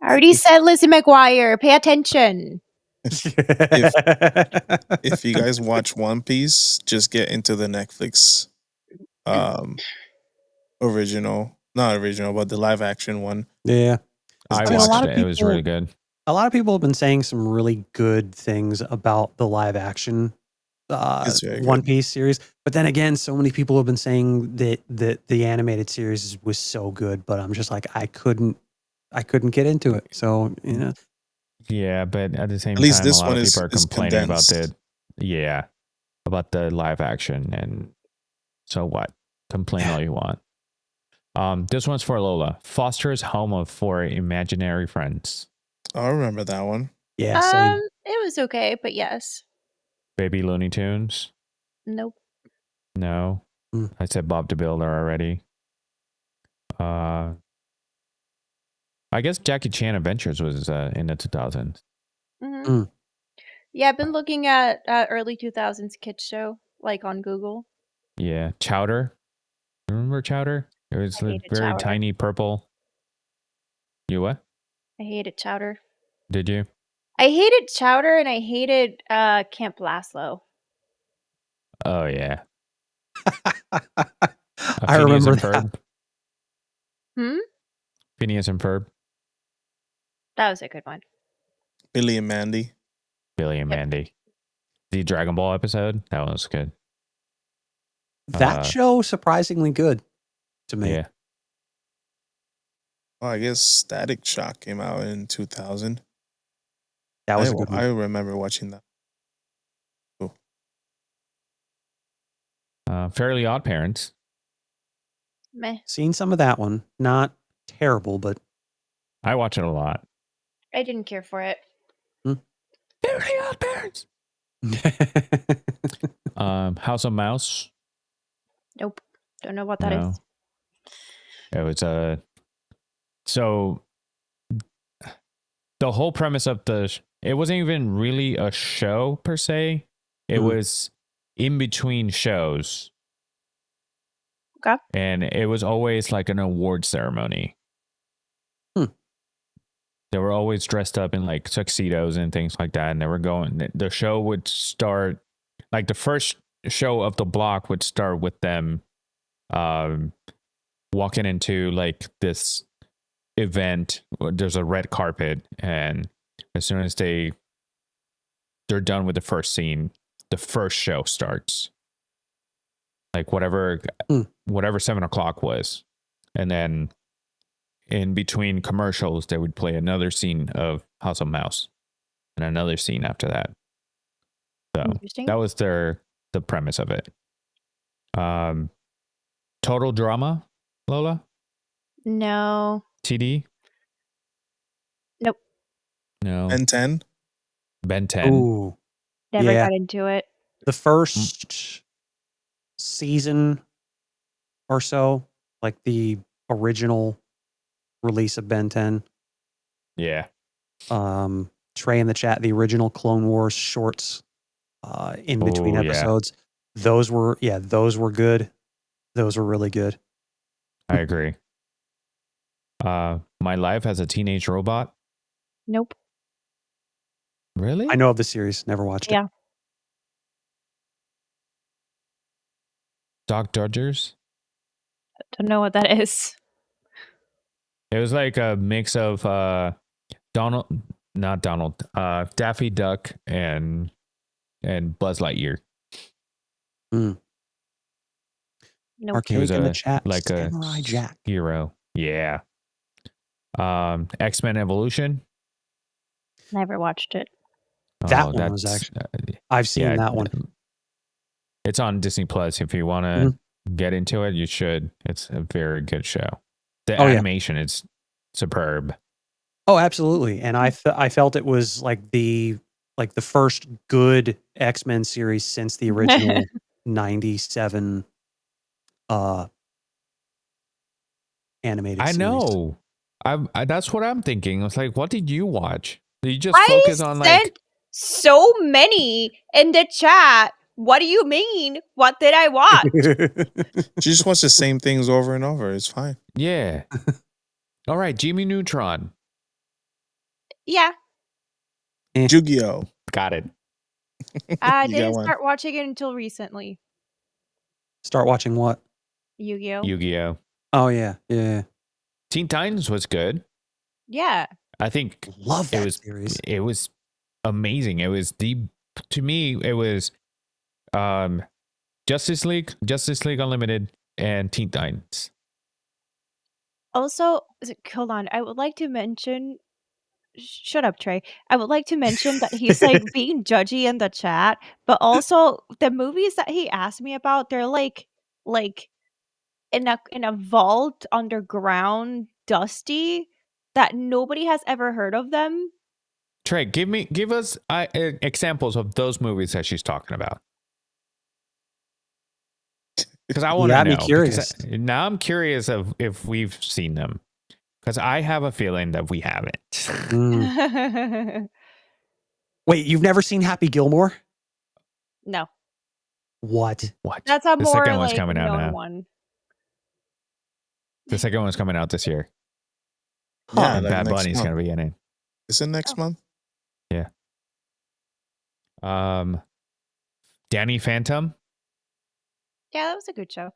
I already said Lizzie McGuire. Pay attention. if you guys watch One Piece, just get into the Netflix original, not original, but the live action one. Yeah. I mean, watched it. It was really good. A lot of people have been saying some really good things about the live action One Piece series, but then again, so many people have been saying that the animated series was so good, but I'm just like, I couldn't get into it. So, you know. Yeah, but at the same At least time, this a lot one of is- people are is complaining about condensed. about the live action, and so what? Complain all you want. This one's for Lola. Foster's home of 4 imaginary friends. I remember that one. Yeah, same. It was okay, but yes. Baby Looney Tunes. Nope. No, I said Bob the Builder already. I guess Jackie Chan Adventures was in the 2000s. Yeah, I've been looking at early 2000s kids show, like on Google. Yeah, Chowder. Remember Chowder? It was I the hated very Chowder. tiny purple. You what? I hated Chowder. Did you? I hated Chowder, and I hated Camp Laszlo. Oh yeah. I remember and that. Ferb. Phineas and Ferb. That was a good one. Billy and Mandy. Billy and Mandy. The Dragon Ball episode. That one was good. That show surprisingly good to me. Yeah. Oh, I guess Static Shock came out in 2000. That was a good one. I remember watching that. Fairly Odd Parents. Meh. Seen some of that one. Not terrible, but I watch it a lot. I didn't care for it. Fairly Odd Parents. House of Mouse. Nope. Don't know what that is. It was so the whole premise of it wasn't even really a show per se. It was in between shows. Okay. And it was always like an award ceremony. They were always dressed up in like tuxedos and things like that. And the show would start, like the first show of the block would start with them walking into like this event. There's a red carpet, and as soon as they're done with the first scene, the first show starts. Like whatever 7:00 was, and then in between commercials, they would play another scene of House of Mouse, and another scene after that. So that was the premise of it. Total drama, Lola? No. TD? Nope. No. Ben 10? Ben 10. Ooh. Never got into it. The first season or so, like the original release of Ben 10. Yeah. Trey in the chat, the original Clone Wars shorts in between episodes. Yeah. Those were good. Those were really good. I agree. My Life as a Teenage Robot? Nope. Really? I know of the series, never watched it. Yeah. Doc Dodgers? Don't know what that is. It was like a mix of Daffy Duck and Buzz Lightyear. Nope. Arcade in the chat, like Samurai Jack hero. Yeah. X-Men Evolution. Never watched it. That one was actually. I've seen that one. It's on Disney Plus. If you want to get into it, you should. It's a very good show. The animation is superb. Oh, absolutely. And I felt it was like the first good X-Men series since the original 97 animated series. I know. I that's what I'm thinking. It's like, what did you watch? Did you just focus on like so many in the chat? What do you mean? What did I watch? She just wants the same things over and over. It's fine. Yeah. All right, Jimmy Neutron. Yeah. Yu-Gi-Oh! Got it. I didn't start watching it until recently. Start watching what? Yu-Gi-Oh! Yu-Gi-Oh! Oh, yeah. Yeah. Teen Titans was good. Yeah. I think love that series. It was amazing. It was to me, it was Justice League Unlimited, and Teen Titans. Also, hold on. I would like to mention. Shut up, Trey. I would like to mention that he's like being judgy in the chat, but also the movies that he asked me about, they're like in a vault underground, dusty, that nobody has ever heard of them. Trey, give us examples of those movies that she's talking about. Because I want to know. Curious. Now I'm curious of if we've seen them. Because I have a feeling that we haven't. Wait, you've never seen Happy Gilmore? No. What? That's a the more second one's like coming out now. one. The second one's coming out this year. Yeah, and Bad Bunny's going to be in it. Is it next month? Yeah. Danny Phantom. Yeah, that was a good show.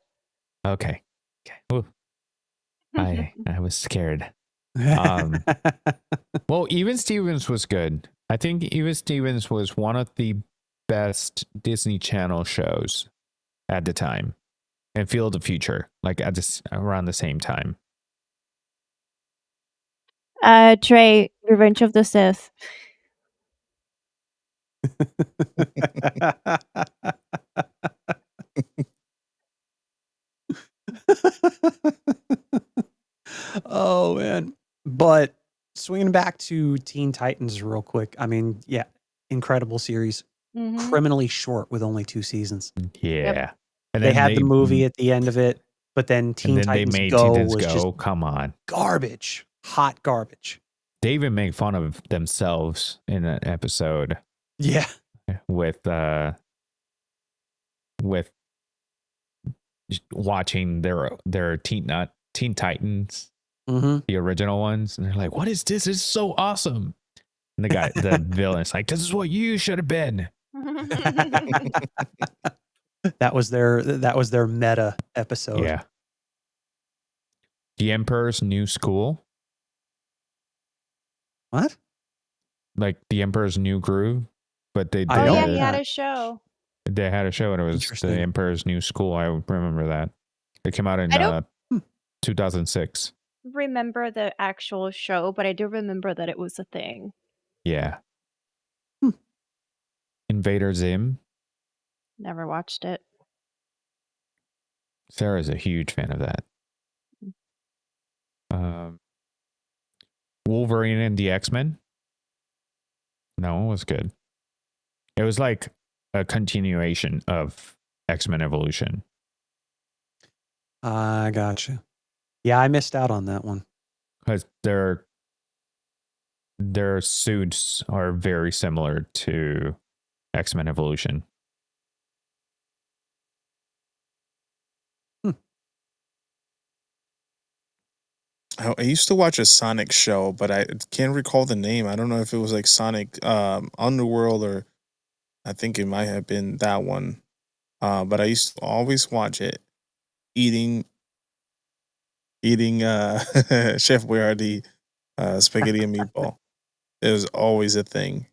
Okay. Ooh. I was scared. Well, Even Stevens was good. I think Even Stevens was one of the best Disney Channel shows at the time, and Feel the Future, like around the same time. Trey, Revenge of the Sith. Oh man. But swinging back to Teen Titans real quick. I mean, yeah, incredible series. Mm-hmm. Criminally short with only 2 seasons. Yeah. Yep. And they had the movie at the end of it, but then Teen Titans Go was just come on. Garbage. Hot garbage. They even make fun of themselves in an episode. Yeah. With watching their Teen Titans, the original ones, and they're like, "What is this? This is so awesome!" And the villain's like, "This is what you should have been." That was their meta episode. Yeah. The Emperor's New School. What? Like The Emperor's New Groove, but they I Oh don't yeah, know he had that. a show. They had a show and it was The Interesting. Emperor's New School. I remember that. It came out in I don't 2006. remember the actual show, but I do remember that it was a thing. Yeah. Hmm. Invader Zim. Never watched it. Sarah's a huge fan of that. Wolverine and the X-Men. No, it was good. It was like a continuation of X-Men Evolution. I gotcha. Yeah, I missed out on that one. Because their suits are very similar to X-Men Evolution. I used to watch a Sonic show, but I can't recall the name. I don't know if it was like Sonic Underworld, or I think it might have been that one. But I used to always watch it, eating Chef Boyardee spaghetti and meatball. It was always a thing.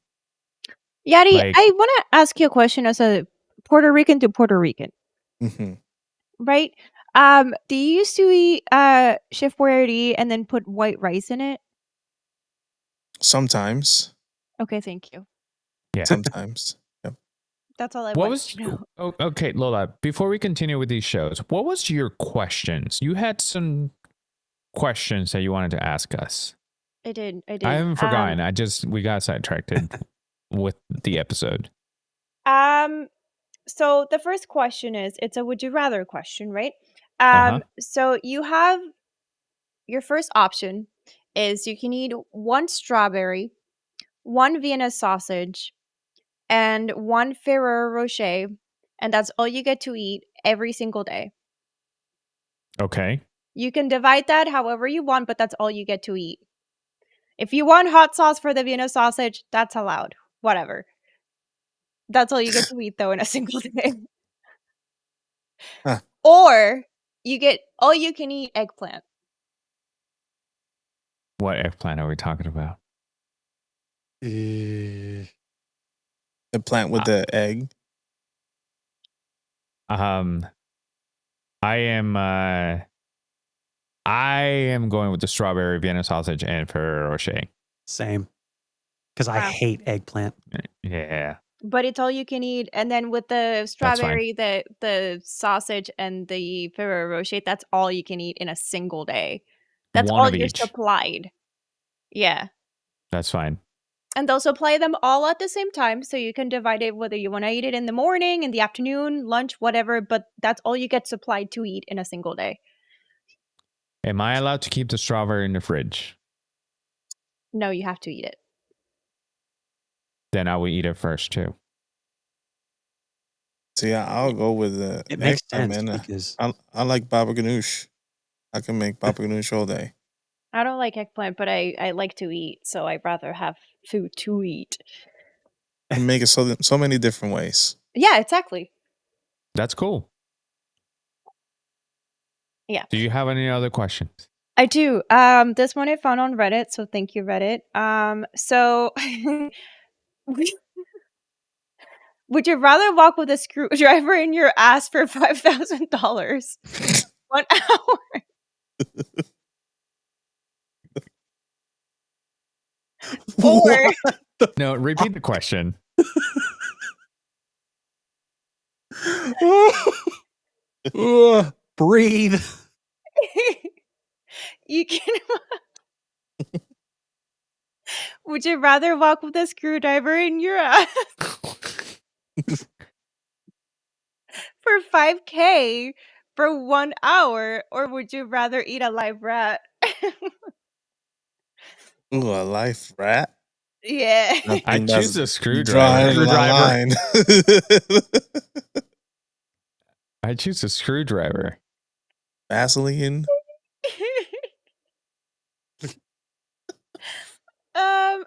Yadi, Like, I want to ask you a question as a Puerto Rican to Puerto Rican, Hmm. right? Do you used to eat Chef Boyardee and then put white rice in it? Sometimes, Okay, thank you. yeah. sometimes. Yep. That's all I What wanted was to know. okay, Lola? Before we continue with these shows, what was your questions? You had some questions that you wanted to ask us. I did. I haven't forgotten. We got sidetracked with the episode. So the first question is, it's a would you rather question, right? Uh-huh. So you have your first option is you can eat one strawberry, one Vienna sausage, and one Ferrero Rocher, and that's all you get to eat every single day. Okay. You can divide that however you want, but that's all you get to eat. If you want hot sauce for the Vienna sausage, that's allowed. Whatever. That's all you get to eat though in a single day. Huh. Or you get all you can eat eggplant. What eggplant are we talking about? The plant with the egg. I am going with the strawberry Vienna sausage and Ferrero Rocher. Same. Because I Wow. hate eggplant. Yeah. But it's all you can eat. And then with the strawberry, the sausage, and the Ferrero Rocher, that's all you can eat in a single day. That's One all of you're each. supplied. Yeah. That's fine. And they'll supply them all at the same time. So you can divide it whether you want to eat it in the morning, in the afternoon, lunch, whatever. But that's all you get supplied to eat in a single day. Am I allowed to keep the strawberry in the fridge? No, you have to eat it. Then I will eat it first too. So yeah, I'll go with the It makes eggplant, sense man. because I like baba ganoush. I can make baba ganoush all day. I don't like eggplant, but I like to eat. So I'd rather have food to eat. You can make it so many different ways. Yeah, exactly. That's cool. Yeah. Do you have any other questions? I do. This one I found on Reddit, so thank you, Reddit. So would you rather walk with a screwdriver in your ass for $5,000 1 hour, or No, repeat the question. breathe. you can? Would you rather walk with a screwdriver in your ass for $5K for 1 hour, or would you rather eat a live rat? Ooh, a life rat. Yeah. I I think choose that's a screwdriver. drawing the line. I choose a screwdriver. Vaseline.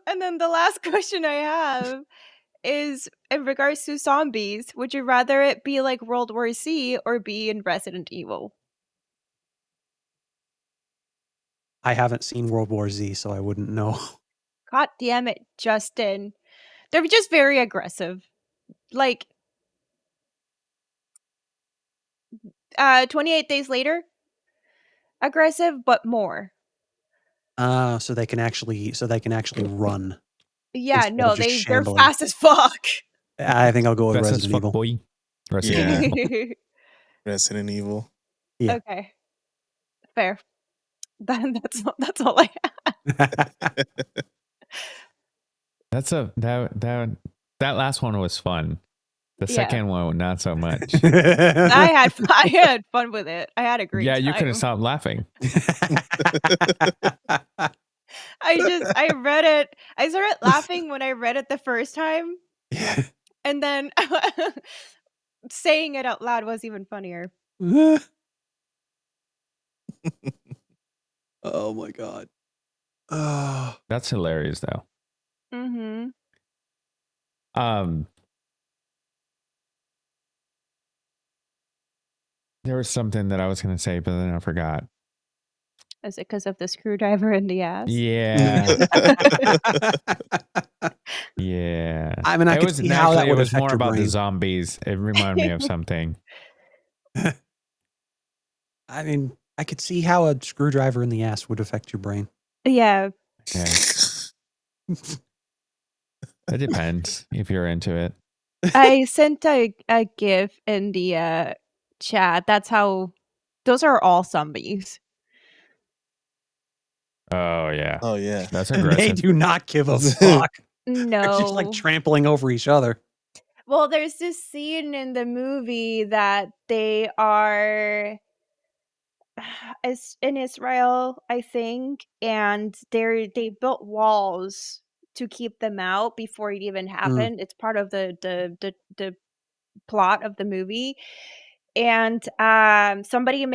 And then the last question I have is in regards to zombies, would you rather it be like World War Z or be in Resident Evil? I haven't seen World War Z, so I wouldn't know. God damn it, Justin. They're just very aggressive. Like 28 Days Later, aggressive, but more. So they can actually run Yeah, instead no, of just they're shambling. fast as fuck. I think I'll go with Fast as Resident fuck, Evil. boy. Yeah. Evil. Resident Evil. Yeah. Okay. Fair. That's all I have. That last one was fun. The Yeah. second one, not so much. I had fun with it. I had a great Yeah, time. you couldn't stop laughing. I read it. I started laughing when I read it the first time. Yeah. And then saying it out loud was even funnier. Oh my god. Oh. That's hilarious though. Mm-hmm. There was something that I was going to say, but then I forgot. Is it because of the screwdriver in the ass? Yeah. Yeah. I mean, I could see how that it would was affect more your about the brain. zombies. It reminded me of something. I mean, I could see how a screwdriver in the ass would affect your brain. Yeah. Yeah. It depends if you're into it. I sent a GIF in the chat. Those are all zombies. Oh yeah. Oh yeah. That's They aggressive. do not give a fuck. No. They're just like trampling over each other. Well, there's this scene in the movie that they are in Israel, I think, and they built walls to keep them out before it even happened. It's part of the plot of the movie. And somebody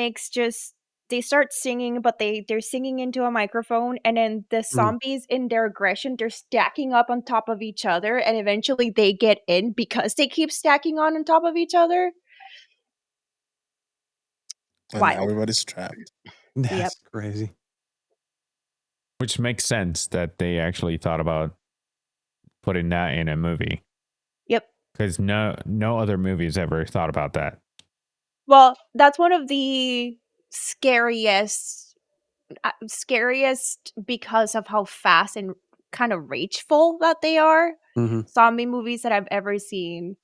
they start singing, but they're singing into a microphone, and then the zombies in their aggression, they're stacking up on top of each other, and eventually they get in because they keep stacking on top of each other. And Wild. everybody's trapped. That's crazy. Which makes sense that they actually thought about putting that in a movie. Yep. Because no other movies ever thought about that. Well, that's one of the scariest because of how fast and kind of rageful that they are. Zombie movies that I've ever seen.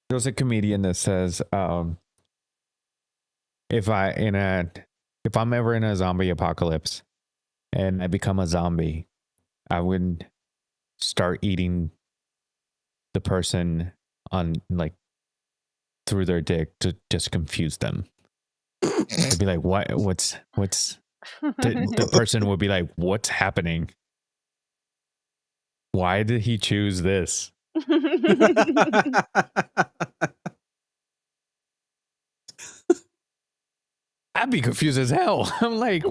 There's a comedian that says, if I'm ever in a zombie apocalypse and I become a zombie, I would start eating the person on through their dick to just confuse them. They'd be like, what's the person would be like, what's happening? Why did he choose this? I'd be confused as hell. I'm like,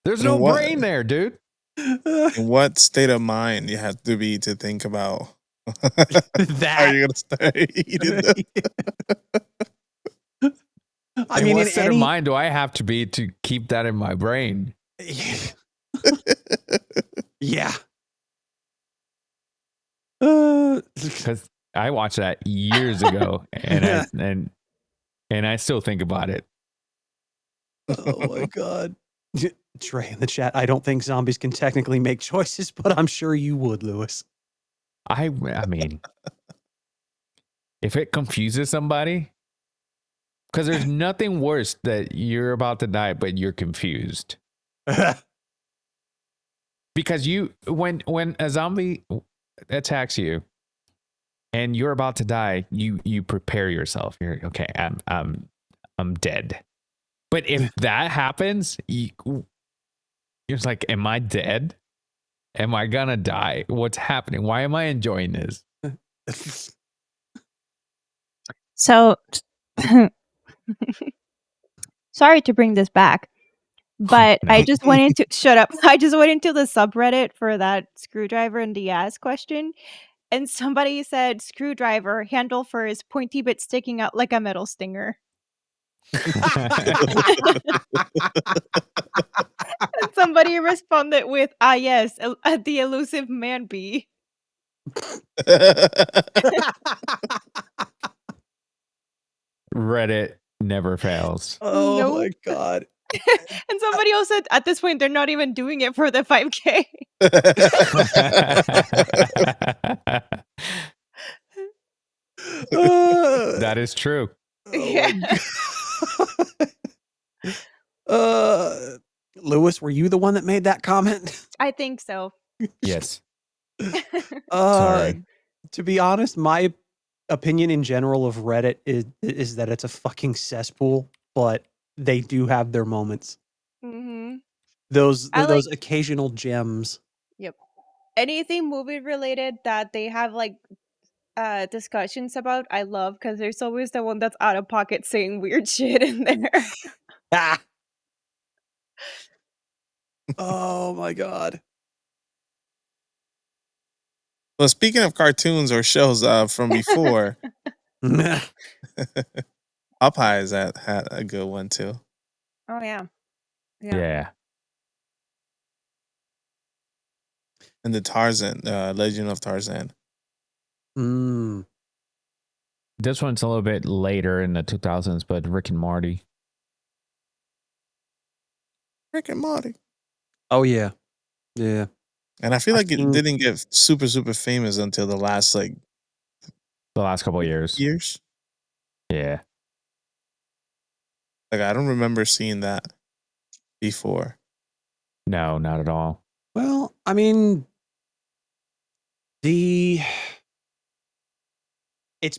there's no brain there, dude. In what state of mind you have to be to think about that? Are you gonna start eating them? I mean, what state of mind do I have to be to keep that in my brain? Yeah. Because I watched that years ago, and I still think about it. Oh my god. Trey in the chat, I don't think zombies can technically make choices, but I'm sure you would, Lewis. I mean, if it confuses somebody, because there's nothing worse that you're about to die, but you're confused. Because when a zombie attacks you and you're about to die, you prepare yourself. You're okay. I'm dead. But if that happens, you're just like, am I dead? Am I gonna die? What's happening? Why am I enjoying this? So, sorry to bring this back, but No. I just went into shut up. I just went into the subreddit for that screwdriver in the ass question, and somebody said screwdriver handle for his pointy bit sticking out like a metal stinger. And somebody responded with, "Ah, yes, the elusive man bee." Reddit never fails. Oh No. my god. And somebody else said, at this point, they're not even doing it for the 5K. That is true. Yeah. Lewis, were you the one that made that comment? I think so. Yes. Sorry. To be honest, my opinion in general of Reddit is that it's a fucking cesspool, but they do have their moments. Mm-hmm. Those I like occasional gems. Yep. Anything movie related that they have like discussions about, I love, because there's always the one that's out of pocket saying weird shit in there. Ah. Oh my god. Well, speaking of cartoons or shows from before, Popeyes had a good one too. Oh yeah. Yeah. And the Tarzan, Legend of Tarzan. This one's a little bit later in the 2000s, but Rick and Morty. Rick and Morty. Oh yeah. Yeah. And I feel like it didn't get super, super famous until the last couple of years. Yeah. Like I don't remember seeing that before. No, not at all. Well, I mean, it's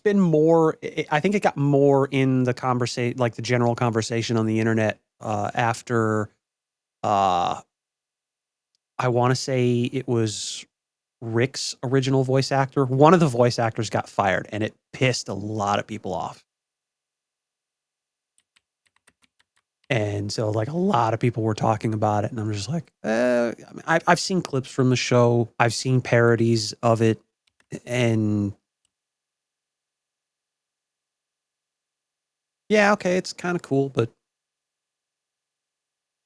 been more. I think it got more in the conversation, like the general conversation on the internet after. I want to say it was Rick's original voice actor. One of the voice actors got fired, and it pissed a lot of people off. And so, like, a lot of people were talking about it, and I'm just like, I mean, I've seen clips from the show, I've seen parodies of it, and yeah, okay, it's kind of cool, but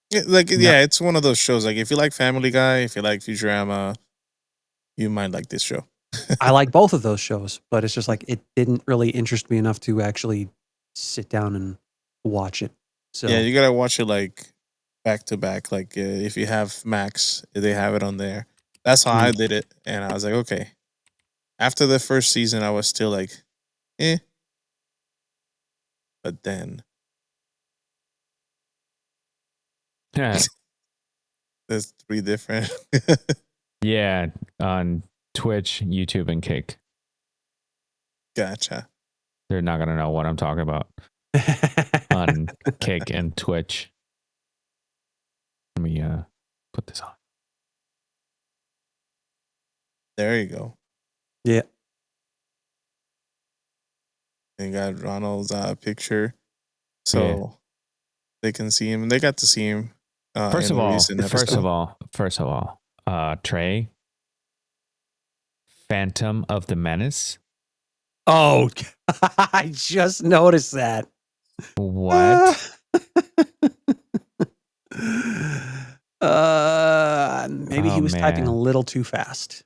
yeah, it's one of those shows. Like if you like Family Guy, if you like Futurama, you might like this show. I like both of those shows, but it's just like it didn't really interest me enough to actually sit down and watch it. So yeah, you gotta watch it like back to back. Like if you have Max, they have it on there. That's how I did it, and I was like, okay. After the first season, I was still like, eh. But then, there's 3 different. Yeah, on Twitch, YouTube, and Kick. Gotcha. They're not gonna know what I'm talking about on Kick and Twitch. Let me put this on. There you go. Yeah. They got Ronald's picture, so they can see him, and they got to see him. First of all, Trey, Phantom of the Menace. Oh, I just noticed that. What? Maybe he was typing a little too fast.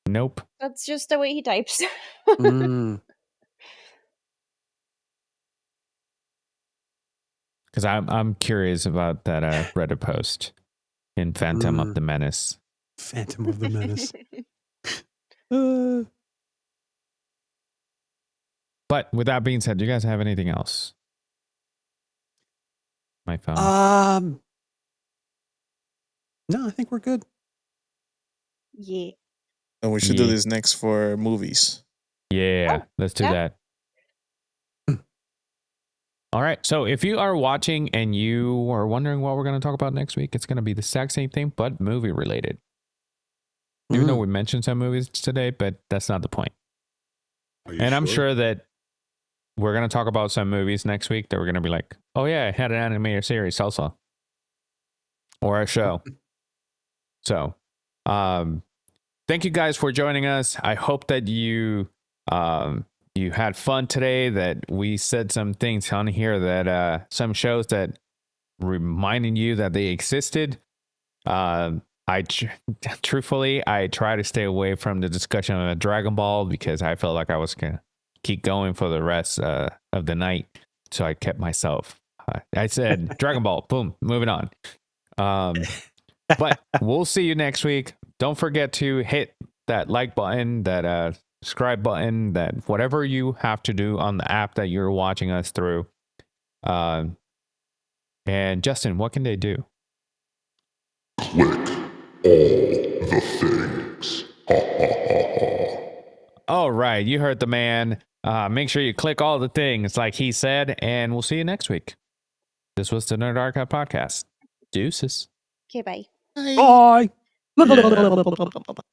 Nope. That's just the way he types. Because I'm curious about that Reddit post in Phantom of the Menace. Phantom of the Menace. But with that being said, do you guys have anything else? My phone. No, I think we're good. Yeah. And we should do this next for movies. Yeah, let's do that. All right. So if you are watching and you are wondering what we're going to talk about next week, it's going to be the exact same thing, but movie related. Even though we mentioned some movies today, but that's not the point. And I'm sure that we're going to talk about some movies next week that we're going to be like, oh yeah, I had an animated series also. Or a show. So, thank you guys for joining us. I hope that you you had fun today, that we said some things on here that some shows that reminding you that they existed. Truthfully, I try to stay away from the discussion of Dragon Ball because I felt like I was going to keep going for the rest of the night. So I kept myself. I said Dragon Ball, boom, moving on. But we'll see you next week. Don't forget to hit that like button, that subscribe button, that whatever you have to do on the app that you're watching us through. And Justin, what can they do? Click all the things. All right, you heard the man. Make sure you click all the things like he said, and we'll see you next week. This was the Nerd Archive Podcast. Deuces. Okay, bye. Bye. Yeah.